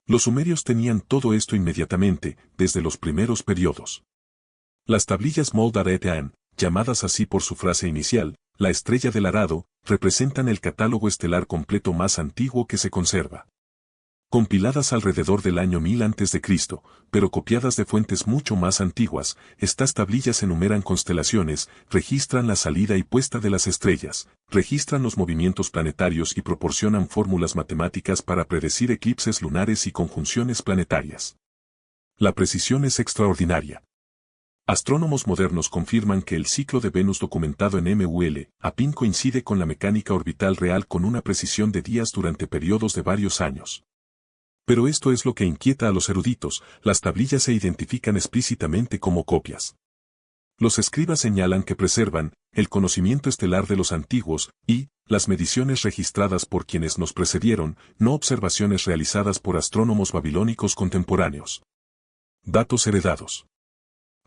Los sumerios tenían todo esto inmediatamente, desde los primeros periodos. Las tablillas Moldaretean, llamadas así por su frase inicial, la estrella del arado, representan el catálogo estelar completo más antiguo que se conserva. Compiladas alrededor del año 1000 a.C., pero copiadas de fuentes mucho más antiguas, estas tablillas enumeran constelaciones, registran la salida y puesta de las estrellas, registran los movimientos planetarios y proporcionan fórmulas matemáticas para predecir eclipses lunares y conjunciones planetarias. La precisión es extraordinaria. Astrónomos modernos confirman que el ciclo de Venus documentado en MUL-APIN coincide con la mecánica orbital real con una precisión de días durante periodos de varios años. Pero esto es lo que inquieta a los eruditos, las tablillas se identifican explícitamente como copias. Los escribas señalan que preservan el conocimiento estelar de los antiguos y las mediciones registradas por quienes nos precedieron, no observaciones realizadas por astrónomos babilónicos contemporáneos. Datos heredados.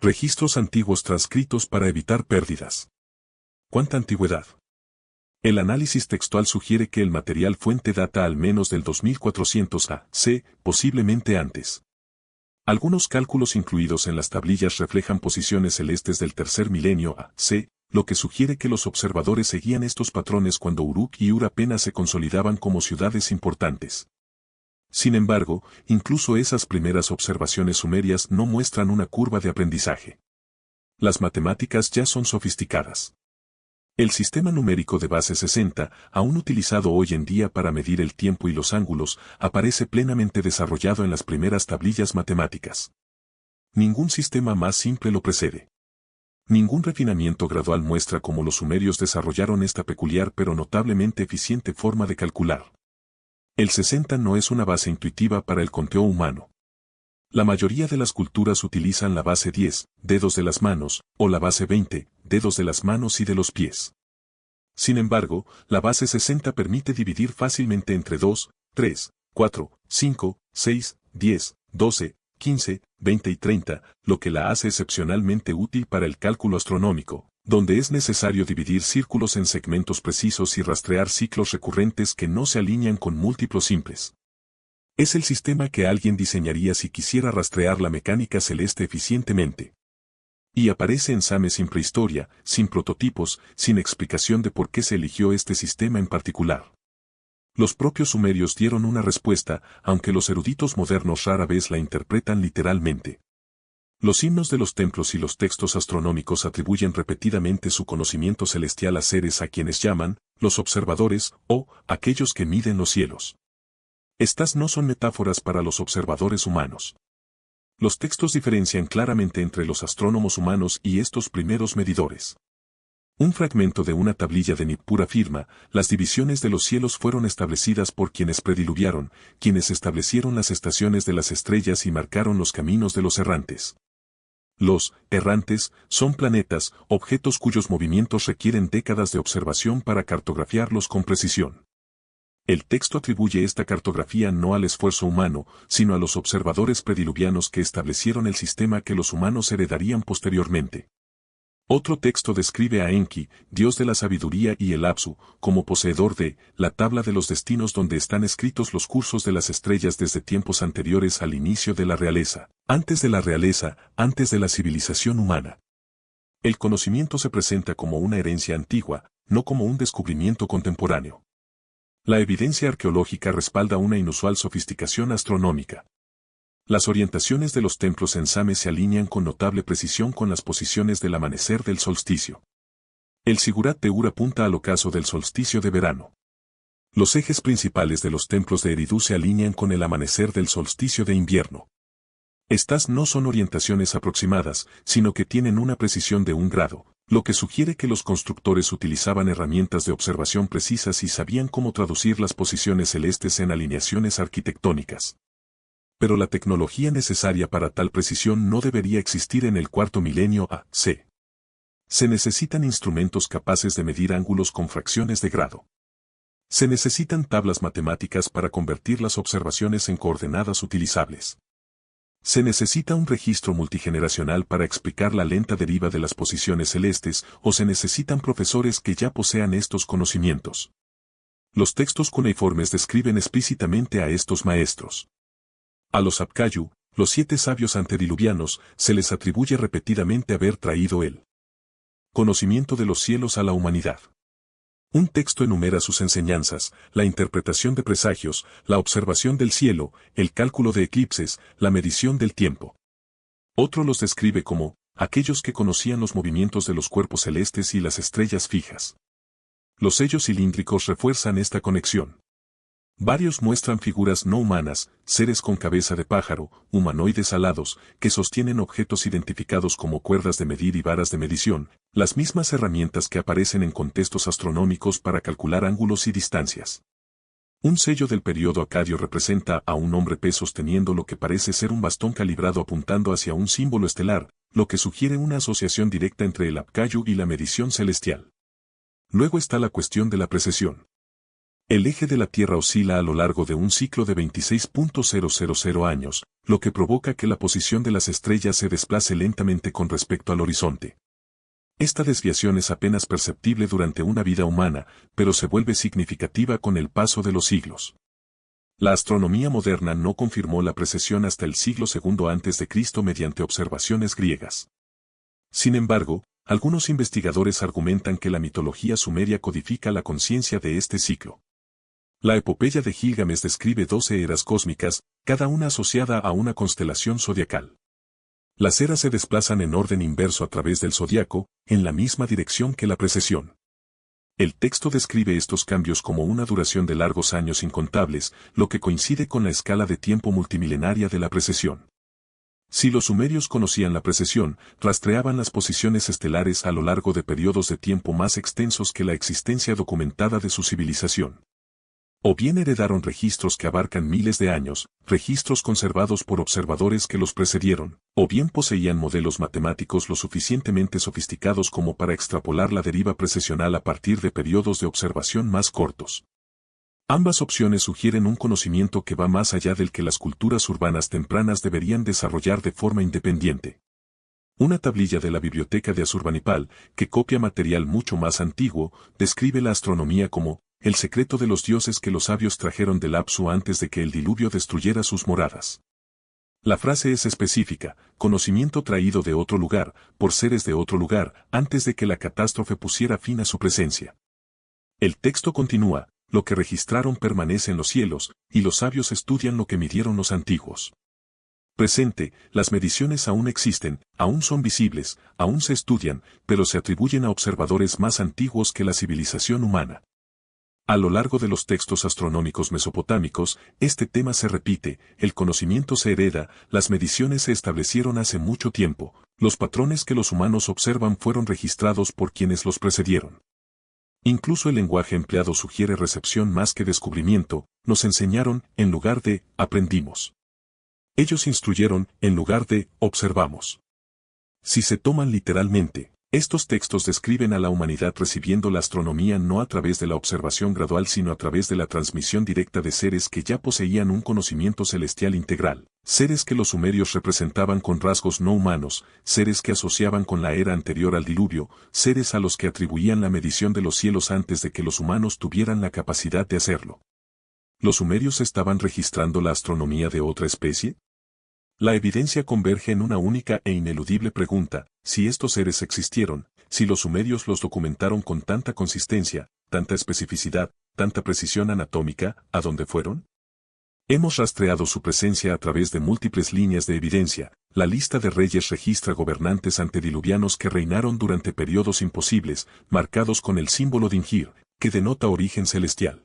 Registros antiguos transcritos para evitar pérdidas. ¿Cuánta antigüedad? El análisis textual sugiere que el material fuente data al menos del 2400 a.C., posiblemente antes. Algunos cálculos incluidos en las tablillas reflejan posiciones celestes del tercer milenio a.C., lo que sugiere que los observadores seguían estos patrones cuando Uruk y Ur apenas se consolidaban como ciudades importantes. Sin embargo, incluso esas primeras observaciones sumerias no muestran una curva de aprendizaje. Las matemáticas ya son sofisticadas. El sistema numérico de base 60, aún utilizado hoy en día para medir el tiempo y los ángulos, aparece plenamente desarrollado en las primeras tablillas matemáticas. Ningún sistema más simple lo precede. Ningún refinamiento gradual muestra cómo los sumerios desarrollaron esta peculiar pero notablemente eficiente forma de calcular. El 60 no es una base intuitiva para el conteo humano. La mayoría de las culturas utilizan la base 10, dedos de las manos, o la base 20, dedos de las manos y de los pies. Sin embargo, la base 60 permite dividir fácilmente entre 2, 3, 4, 5, 6, 10, 12, 15, 20 y 30, lo que la hace excepcionalmente útil para el cálculo astronómico, donde es necesario dividir círculos en segmentos precisos y rastrear ciclos recurrentes que no se alinean con múltiplos simples. Es el sistema que alguien diseñaría si quisiera rastrear la mecánica celeste eficientemente. Y aparece en Same sin prehistoria, sin prototipos, sin explicación de por qué se eligió este sistema en particular. Los propios sumerios dieron una respuesta, aunque los eruditos modernos rara vez la interpretan literalmente. Los himnos de los templos y los textos astronómicos atribuyen repetidamente su conocimiento celestial a seres a quienes llaman los observadores o aquellos que miden los cielos. Estas no son metáforas para los observadores humanos. Los textos diferencian claramente entre los astrónomos humanos y estos primeros medidores. Un fragmento de una tablilla de Nippur afirma, las divisiones de los cielos fueron establecidas por quienes prediluviaron, quienes establecieron las estaciones de las estrellas y marcaron los caminos de los errantes. Los errantes son planetas, objetos cuyos movimientos requieren décadas de observación para cartografiarlos con precisión. El texto atribuye esta cartografía no al esfuerzo humano, sino a los observadores prediluvianos que establecieron el sistema que los humanos heredarían posteriormente. Otro texto describe a Enki, dios de la sabiduría y el Apsu, como poseedor de la tabla de los destinos donde están escritos los cursos de las estrellas desde tiempos anteriores al inicio de la realeza, antes de la civilización humana. El conocimiento se presenta como una herencia antigua, no como un descubrimiento contemporáneo. La evidencia arqueológica respalda una inusual sofisticación astronómica. Las orientaciones de los templos en Same se alinean con notable precisión con las posiciones del amanecer del solsticio. El Sigurat de Ur apunta al ocaso del solsticio de verano. Los ejes principales de los templos de Eridu se alinean con el amanecer del solsticio de invierno. Estas no son orientaciones aproximadas, sino que tienen una precisión de 1 grado, lo que sugiere que los constructores utilizaban herramientas de observación precisas y sabían cómo traducir las posiciones celestes en alineaciones arquitectónicas. Pero la tecnología necesaria para tal precisión no debería existir en el cuarto milenio A.C. Se necesitan instrumentos capaces de medir ángulos con fracciones de grado. Se necesitan tablas matemáticas para convertir las observaciones en coordenadas utilizables. Se necesita un registro multigeneracional para explicar la lenta deriva de las posiciones celestes, o se necesitan profesores que ya posean estos conocimientos. Los textos cuneiformes describen explícitamente a estos maestros. A los Apcayu, los 7 sabios antediluvianos, se les atribuye repetidamente haber traído el conocimiento de los cielos a la humanidad. Un texto enumera sus enseñanzas, la interpretación de presagios, la observación del cielo, el cálculo de eclipses, la medición del tiempo. Otro los describe como aquellos que conocían los movimientos de los cuerpos celestes y las estrellas fijas. Los sellos cilíndricos refuerzan esta conexión. Varios muestran figuras no humanas, seres con cabeza de pájaro, humanoides alados, que sostienen objetos identificados como cuerdas de medir y varas de medición, las mismas herramientas que aparecen en contextos astronómicos para calcular ángulos y distancias. Un sello del período acadio representa a un hombre pez sosteniendo lo que parece ser un bastón calibrado apuntando hacia un símbolo estelar, lo que sugiere una asociación directa entre el Apcayu y la medición celestial. Luego está la cuestión de la precesión. El eje de la Tierra oscila a lo largo de un ciclo de 26.000 años, lo que provoca que la posición de las estrellas se desplace lentamente con respecto al horizonte. Esta desviación es apenas perceptible durante una vida humana, pero se vuelve significativa con el paso de los siglos. La astronomía moderna no confirmó la precesión hasta el siglo II a.C. mediante observaciones griegas. Sin embargo, algunos investigadores argumentan que la mitología sumeria codifica la conciencia de este ciclo. La epopeya de Gilgamesh describe 12 eras cósmicas, cada una asociada a una constelación zodiacal. Las eras se desplazan en orden inverso a través del zodiaco, en la misma dirección que la precesión. El texto describe estos cambios como una duración de largos años incontables, lo que coincide con la escala de tiempo multimilenaria de la precesión. Si los sumerios conocían la precesión, rastreaban las posiciones estelares a lo largo de periodos de tiempo más extensos que la existencia documentada de su civilización. O bien heredaron registros que abarcan miles de años, registros conservados por observadores que los precedieron, o bien poseían modelos matemáticos lo suficientemente sofisticados como para extrapolar la deriva precesional a partir de periodos de observación más cortos. Ambas opciones sugieren un conocimiento que va más allá del que las culturas urbanas tempranas deberían desarrollar de forma independiente. Una tablilla de la biblioteca de Asurbanipal, que copia material mucho más antiguo, describe la astronomía como el secreto de los dioses que los sabios trajeron del Apsu antes de que el diluvio destruyera sus moradas. La frase es específica, conocimiento traído de otro lugar, por seres de otro lugar, antes de que la catástrofe pusiera fin a su presencia. El texto continúa, lo que registraron permanece en los cielos, y los sabios estudian lo que midieron los antiguos. Presente, las mediciones aún existen, aún son visibles, aún se estudian, pero se atribuyen a observadores más antiguos que la civilización humana. A lo largo de los textos astronómicos mesopotámicos, este tema se repite, el conocimiento se hereda, las mediciones se establecieron hace mucho tiempo, los patrones que los humanos observan fueron registrados por quienes los precedieron. Incluso el lenguaje empleado sugiere recepción más que descubrimiento, nos enseñaron, en lugar de, aprendimos. Ellos instruyeron, en lugar de, observamos. Si se toman literalmente, estos textos describen a la humanidad recibiendo la astronomía no a través de la observación gradual sino a través de la transmisión directa de seres que ya poseían un conocimiento celestial integral, seres que los sumerios representaban con rasgos no humanos, seres que asociaban con la era anterior al diluvio, seres a los que atribuían la medición de los cielos antes de que los humanos tuvieran la capacidad de hacerlo. ¿Los sumerios estaban registrando la astronomía de otra especie? La evidencia converge en una única e ineludible pregunta, si estos seres existieron, si los sumerios los documentaron con tanta consistencia, tanta especificidad, tanta precisión anatómica, ¿a dónde fueron? Hemos rastreado su presencia a través de múltiples líneas de evidencia, la lista de reyes registra gobernantes antediluvianos que reinaron durante periodos imposibles, marcados con el símbolo de Ingir, que denota origen celestial.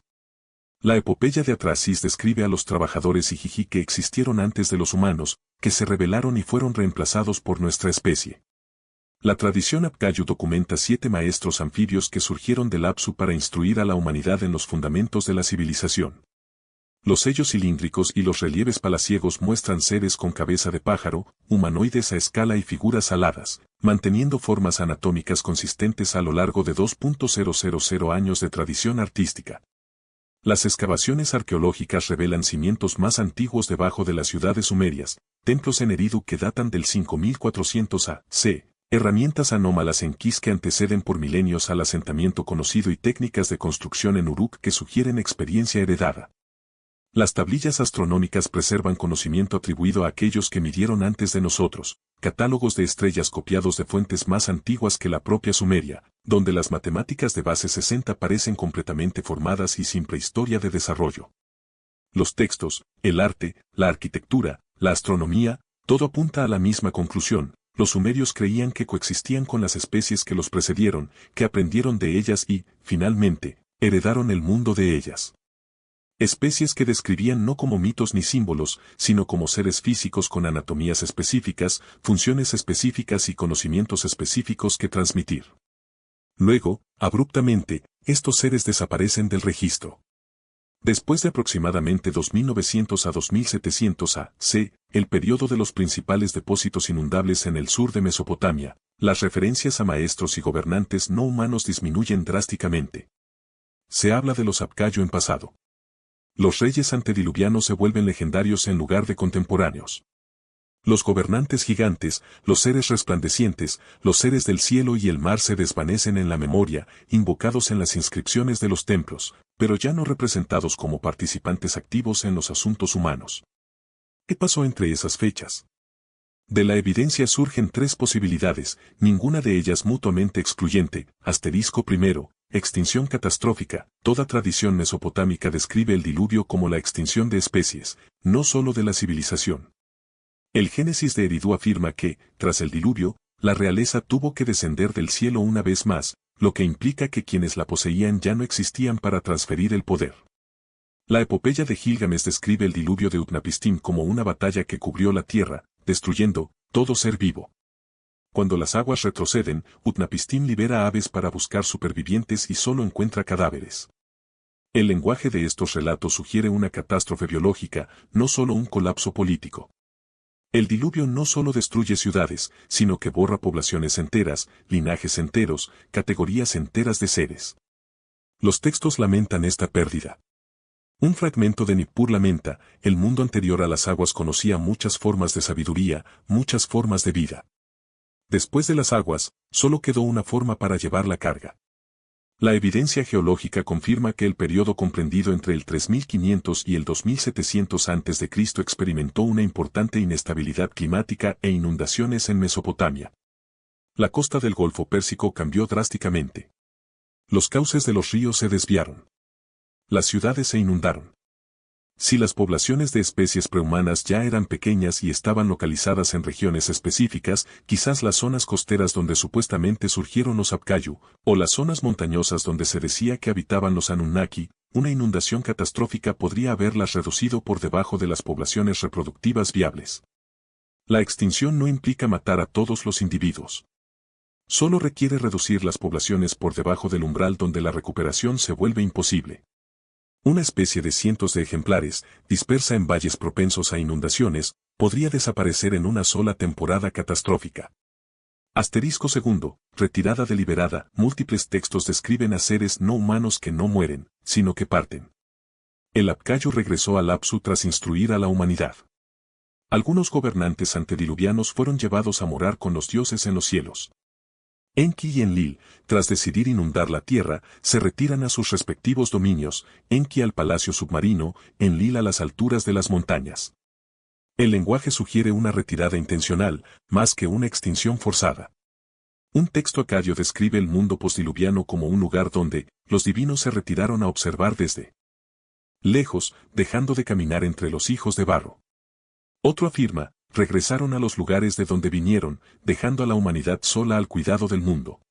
La epopeya de Atrasis describe a los trabajadores Ijiji que existieron antes de los humanos, que se rebelaron y fueron reemplazados por nuestra especie. La tradición Apgayu documenta 7 maestros anfibios que surgieron del Apsu para instruir a la humanidad en los fundamentos de la civilización. Los sellos cilíndricos y los relieves palaciegos muestran seres con cabeza de pájaro, humanoides a escala y figuras aladas, manteniendo formas anatómicas consistentes a lo largo de 2.000 años de tradición artística. Las excavaciones arqueológicas revelan cimientos más antiguos debajo de las ciudades sumerias, templos en Eridu que datan del 5400 a.C., herramientas anómalas en Kis que anteceden por milenios al asentamiento conocido y técnicas de construcción en Uruk que sugieren experiencia heredada. Las tablillas astronómicas preservan conocimiento atribuido a aquellos que midieron antes de nosotros, catálogos de estrellas copiados de fuentes más antiguas que la propia Sumeria, donde las matemáticas de base 60 parecen completamente formadas y sin prehistoria de desarrollo. Los textos, el arte, la arquitectura, la astronomía, todo apunta a la misma conclusión. Los sumerios creían que coexistían con las especies que los precedieron, que aprendieron de ellas y, finalmente, heredaron el mundo de ellas. Especies que describían no como mitos ni símbolos, sino como seres físicos con anatomías específicas, funciones específicas y conocimientos específicos que transmitir. Luego, abruptamente, estos seres desaparecen del registro. Después de aproximadamente 2900 a 2700 a.C., el periodo de los principales depósitos inundables en el sur de Mesopotamia, las referencias a maestros y gobernantes no humanos disminuyen drásticamente. Se habla de los Apgayu en pasado. Los reyes antediluvianos se vuelven legendarios en lugar de contemporáneos. Los gobernantes gigantes, los seres resplandecientes, los seres del cielo y el mar se desvanecen en la memoria, invocados en las inscripciones de los templos, pero ya no representados como participantes activos en los asuntos humanos. ¿Qué pasó entre esas fechas? De la evidencia surgen 3 posibilidades, ninguna de ellas mutuamente excluyente. Asterisco primero, extinción catastrófica. Toda tradición mesopotámica describe el diluvio como la extinción de especies, no solo de la civilización. El Génesis de Eridu afirma que, tras el diluvio, la realeza tuvo que descender del cielo una vez más, lo que implica que quienes la poseían ya no existían para transferir el poder. La epopeya de Gilgamesh describe el diluvio de Utnapishtim como una batalla que cubrió la tierra, destruyendo todo ser vivo. Cuando las aguas retroceden, Utnapishtim libera aves para buscar supervivientes y solo encuentra cadáveres. El lenguaje de estos relatos sugiere una catástrofe biológica, no solo un colapso político. El diluvio no solo destruye ciudades, sino que borra poblaciones enteras, linajes enteros, categorías enteras de seres. Los textos lamentan esta pérdida. Un fragmento de Nippur lamenta, el mundo anterior a las aguas conocía muchas formas de sabiduría, muchas formas de vida. Después de las aguas, solo quedó una forma para llevar la carga. La evidencia geológica confirma que el periodo comprendido entre el 3500 y el 2700 a.C. experimentó una importante inestabilidad climática e inundaciones en Mesopotamia. La costa del Golfo Pérsico cambió drásticamente. Los cauces de los ríos se desviaron. Las ciudades se inundaron. Si las poblaciones de especies prehumanas ya eran pequeñas y estaban localizadas en regiones específicas, quizás las zonas costeras donde supuestamente surgieron los Apcayu, o las zonas montañosas donde se decía que habitaban los Anunnaki, una inundación catastrófica podría haberlas reducido por debajo de las poblaciones reproductivas viables. La extinción no implica matar a todos los individuos. Solo requiere reducir las poblaciones por debajo del umbral donde la recuperación se vuelve imposible. Una especie de cientos de ejemplares, dispersa en valles propensos a inundaciones, podría desaparecer en una sola temporada catastrófica. Asterisco segundo, retirada deliberada. Múltiples textos describen a seres no humanos que no mueren, sino que parten. El Apcayu regresó al Apsu tras instruir a la humanidad. Algunos gobernantes antediluvianos fueron llevados a morar con los dioses en los cielos. Enki y Enlil, tras decidir inundar la tierra, se retiran a sus respectivos dominios, Enki al palacio submarino, Enlil a las alturas de las montañas. El lenguaje sugiere una retirada intencional, más que una extinción forzada. Un texto acadio describe el mundo postdiluviano como un lugar donde los divinos se retiraron a observar desde lejos, dejando de caminar entre los hijos de barro. Otro afirma, regresaron a los lugares de donde vinieron, dejando a la humanidad sola al cuidado del mundo.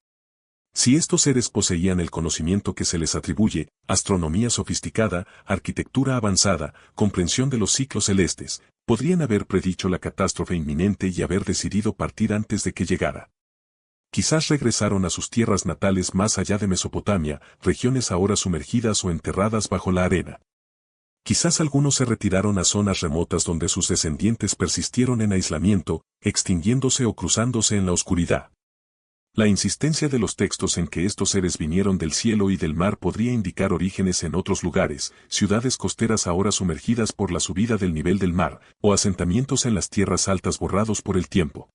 Si estos seres poseían el conocimiento que se les atribuye, astronomía sofisticada, arquitectura avanzada, comprensión de los ciclos celestes, podrían haber predicho la catástrofe inminente y haber decidido partir antes de que llegara. Quizás regresaron a sus tierras natales más allá de Mesopotamia, regiones ahora sumergidas o enterradas bajo la arena. Quizás algunos se retiraron a zonas remotas donde sus descendientes persistieron en aislamiento, extinguiéndose o cruzándose en la oscuridad. La insistencia de los textos en que estos seres vinieron del cielo y del mar podría indicar orígenes en otros lugares, ciudades costeras ahora sumergidas por la subida del nivel del mar, o asentamientos en las tierras altas borrados por el tiempo.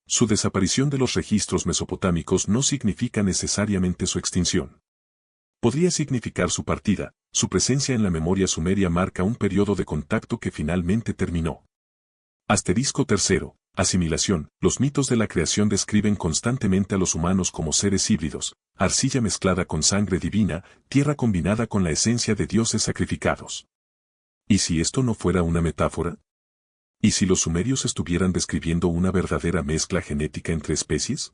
Su desaparición de los registros mesopotámicos no significa necesariamente su extinción. Podría significar su partida. Su presencia en la memoria sumeria marca un periodo de contacto que finalmente terminó. Asterisco tercero, asimilación. Los mitos de la creación describen constantemente a los humanos como seres híbridos, arcilla mezclada con sangre divina, tierra combinada con la esencia de dioses sacrificados. ¿Y si esto no fuera una metáfora? ¿Y si los sumerios estuvieran describiendo una verdadera mezcla genética entre especies?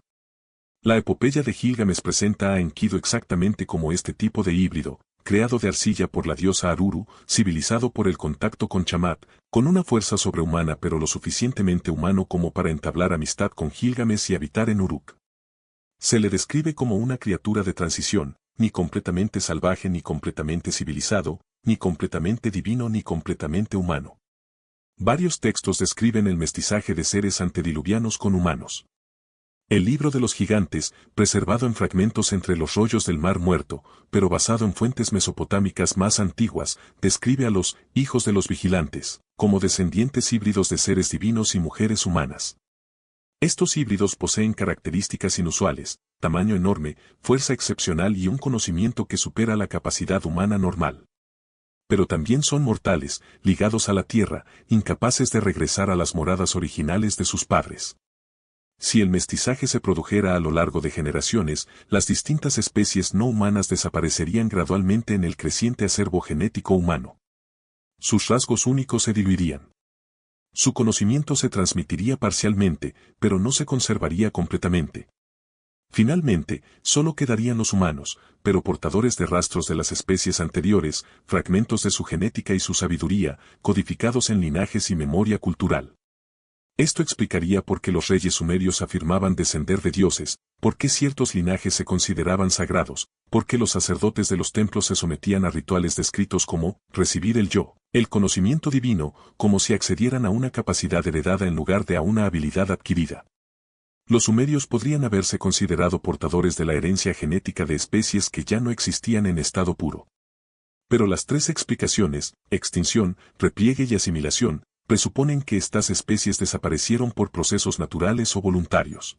La epopeya de Gilgamesh presenta a Enkidu exactamente como este tipo de híbrido, creado de arcilla por la diosa Aruru, civilizado por el contacto con Chamat, con una fuerza sobrehumana pero lo suficientemente humano como para entablar amistad con Gilgamesh y habitar en Uruk. Se le describe como una criatura de transición, ni completamente salvaje ni completamente civilizado, ni completamente divino ni completamente humano. Varios textos describen el mestizaje de seres antediluvianos con humanos. El libro de los gigantes, preservado en fragmentos entre los rollos del Mar Muerto, pero basado en fuentes mesopotámicas más antiguas, describe a los hijos de los vigilantes, como descendientes híbridos de seres divinos y mujeres humanas. Estos híbridos poseen características inusuales, tamaño enorme, fuerza excepcional y un conocimiento que supera la capacidad humana normal. Pero también son mortales, ligados a la tierra, incapaces de regresar a las moradas originales de sus padres. Si el mestizaje se produjera a lo largo de generaciones, las distintas especies no humanas desaparecerían gradualmente en el creciente acervo genético humano. Sus rasgos únicos se diluirían. Su conocimiento se transmitiría parcialmente, pero no se conservaría completamente. Finalmente, solo quedarían los humanos, pero portadores de rastros de las especies anteriores, fragmentos de su genética y su sabiduría, codificados en linajes y memoria cultural. Esto explicaría por qué los reyes sumerios afirmaban descender de dioses, por qué ciertos linajes se consideraban sagrados, por qué los sacerdotes de los templos se sometían a rituales descritos como recibir el yo, el conocimiento divino, como si accedieran a una capacidad heredada en lugar de a una habilidad adquirida. Los sumerios podrían haberse considerado portadores de la herencia genética de especies que ya no existían en estado puro. Pero las tres explicaciones, extinción, repliegue y asimilación, presuponen que estas especies desaparecieron por procesos naturales o voluntarios.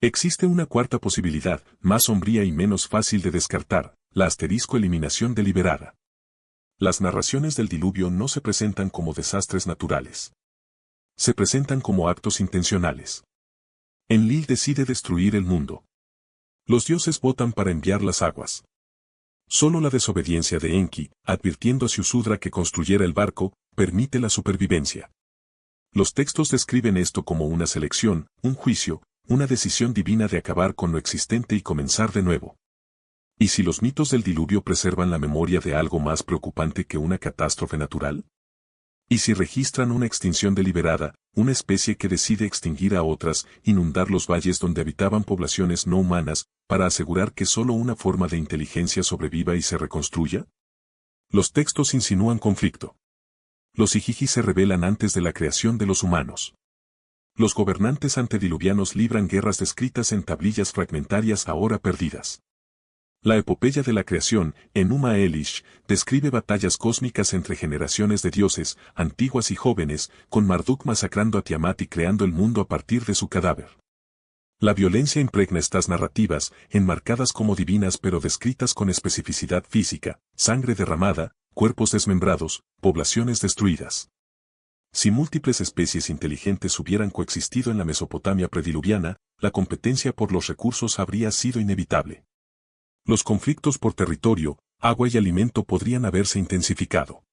Existe una cuarta posibilidad, más sombría y menos fácil de descartar, la asterisco eliminación deliberada. Las narraciones del diluvio no se presentan como desastres naturales. Se presentan como actos intencionales. Enlil decide destruir el mundo. Los dioses votan para enviar las aguas. Solo la desobediencia de Enki, advirtiendo a Ziusudra que construyera el barco, permite la supervivencia. Los textos describen esto como una selección, un juicio, una decisión divina de acabar con lo existente y comenzar de nuevo. ¿Y si los mitos del diluvio preservan la memoria de algo más preocupante que una catástrofe natural? ¿Y si registran una extinción deliberada, una especie que decide extinguir a otras, inundar los valles donde habitaban poblaciones no humanas, para asegurar que solo una forma de inteligencia sobreviva y se reconstruya? Los textos insinúan conflicto. Los Igigi se rebelan antes de la creación de los humanos. Los gobernantes antediluvianos libran guerras descritas en tablillas fragmentarias ahora perdidas. La epopeya de la creación, Enuma Elish, describe batallas cósmicas entre generaciones de dioses, antiguas y jóvenes, con Marduk masacrando a Tiamat y creando el mundo a partir de su cadáver. La violencia impregna estas narrativas, enmarcadas como divinas pero descritas con especificidad física, sangre derramada, cuerpos desmembrados, poblaciones destruidas. Si múltiples especies inteligentes hubieran coexistido en la Mesopotamia prediluviana, la competencia por los recursos habría sido inevitable. Los conflictos por territorio, agua y alimento podrían haberse intensificado.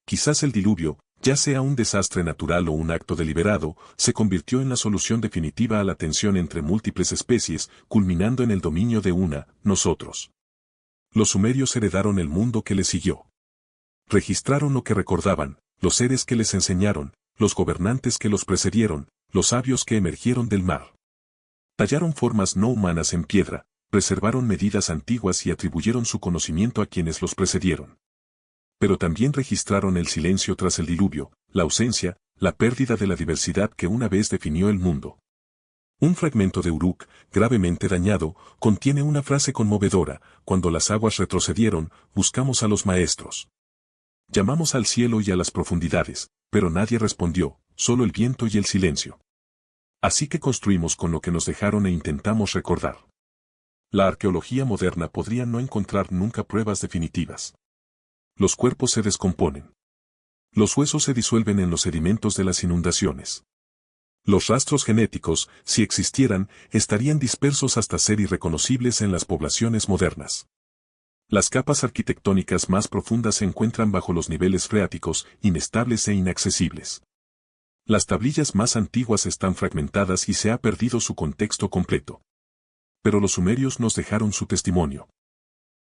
Quizás el diluvio, ya sea un desastre natural o un acto deliberado, se convirtió en la solución definitiva a la tensión entre múltiples especies, culminando en el dominio de una, nosotros. Los sumerios heredaron el mundo que les siguió. Registraron lo que recordaban, los seres que les enseñaron, los gobernantes que los precedieron, los sabios que emergieron del mar. Tallaron formas no humanas en piedra, preservaron medidas antiguas y atribuyeron su conocimiento a quienes los precedieron. Pero también registraron el silencio tras el diluvio, la ausencia, la pérdida de la diversidad que una vez definió el mundo. Un fragmento de Uruk, gravemente dañado, contiene una frase conmovedora: cuando las aguas retrocedieron, buscamos a los maestros. Llamamos al cielo y a las profundidades, pero nadie respondió, solo el viento y el silencio. Así que construimos con lo que nos dejaron e intentamos recordar. La arqueología moderna podría no encontrar nunca pruebas definitivas. Los cuerpos se descomponen. Los huesos se disuelven en los sedimentos de las inundaciones. Los rastros genéticos, si existieran, estarían dispersos hasta ser irreconocibles en las poblaciones modernas. Las capas arquitectónicas más profundas se encuentran bajo los niveles freáticos, inestables e inaccesibles. Las tablillas más antiguas están fragmentadas y se ha perdido su contexto completo. Pero los sumerios nos dejaron su testimonio.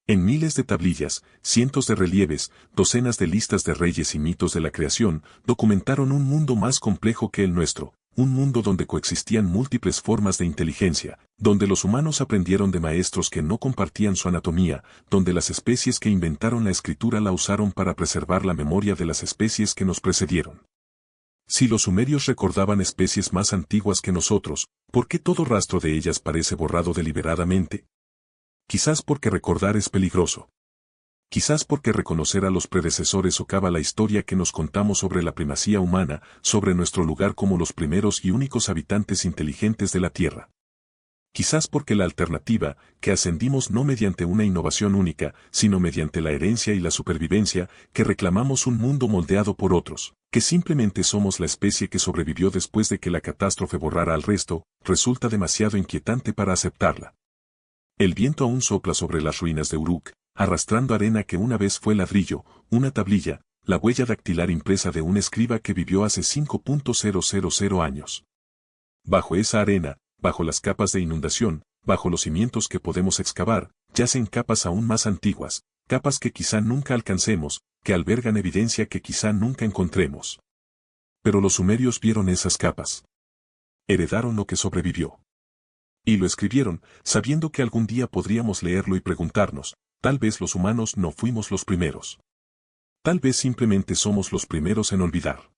En miles de tablillas, cientos de relieves, docenas de listas de reyes y mitos de la creación, documentaron un mundo más complejo que el nuestro, un mundo donde coexistían múltiples formas de inteligencia, donde los humanos aprendieron de maestros que no compartían su anatomía, donde las especies que inventaron la escritura la usaron para preservar la memoria de las especies que nos precedieron. Si los sumerios recordaban especies más antiguas que nosotros, ¿por qué todo rastro de ellas parece borrado deliberadamente? Quizás porque recordar es peligroso. Quizás porque reconocer a los predecesores socava la historia que nos contamos sobre la primacía humana, sobre nuestro lugar como los primeros y únicos habitantes inteligentes de la Tierra. Quizás porque la alternativa, que ascendimos no mediante una innovación única, sino mediante la herencia y la supervivencia, que reclamamos un mundo moldeado por otros, que simplemente somos la especie que sobrevivió después de que la catástrofe borrara al resto, resulta demasiado inquietante para aceptarla. El viento aún sopla sobre las ruinas de Uruk, arrastrando arena que una vez fue ladrillo, una tablilla, la huella dactilar impresa de un escriba que vivió hace 5.000 años. Bajo esa arena, bajo las capas de inundación, bajo los cimientos que podemos excavar, yacen capas aún más antiguas, capas que quizá nunca alcancemos, que albergan evidencia que quizá nunca encontremos. Pero los sumerios vieron esas capas. Heredaron lo que sobrevivió. Y lo escribieron, sabiendo que algún día podríamos leerlo y preguntarnos, tal vez los humanos no fuimos los primeros. Tal vez simplemente somos los primeros en olvidar.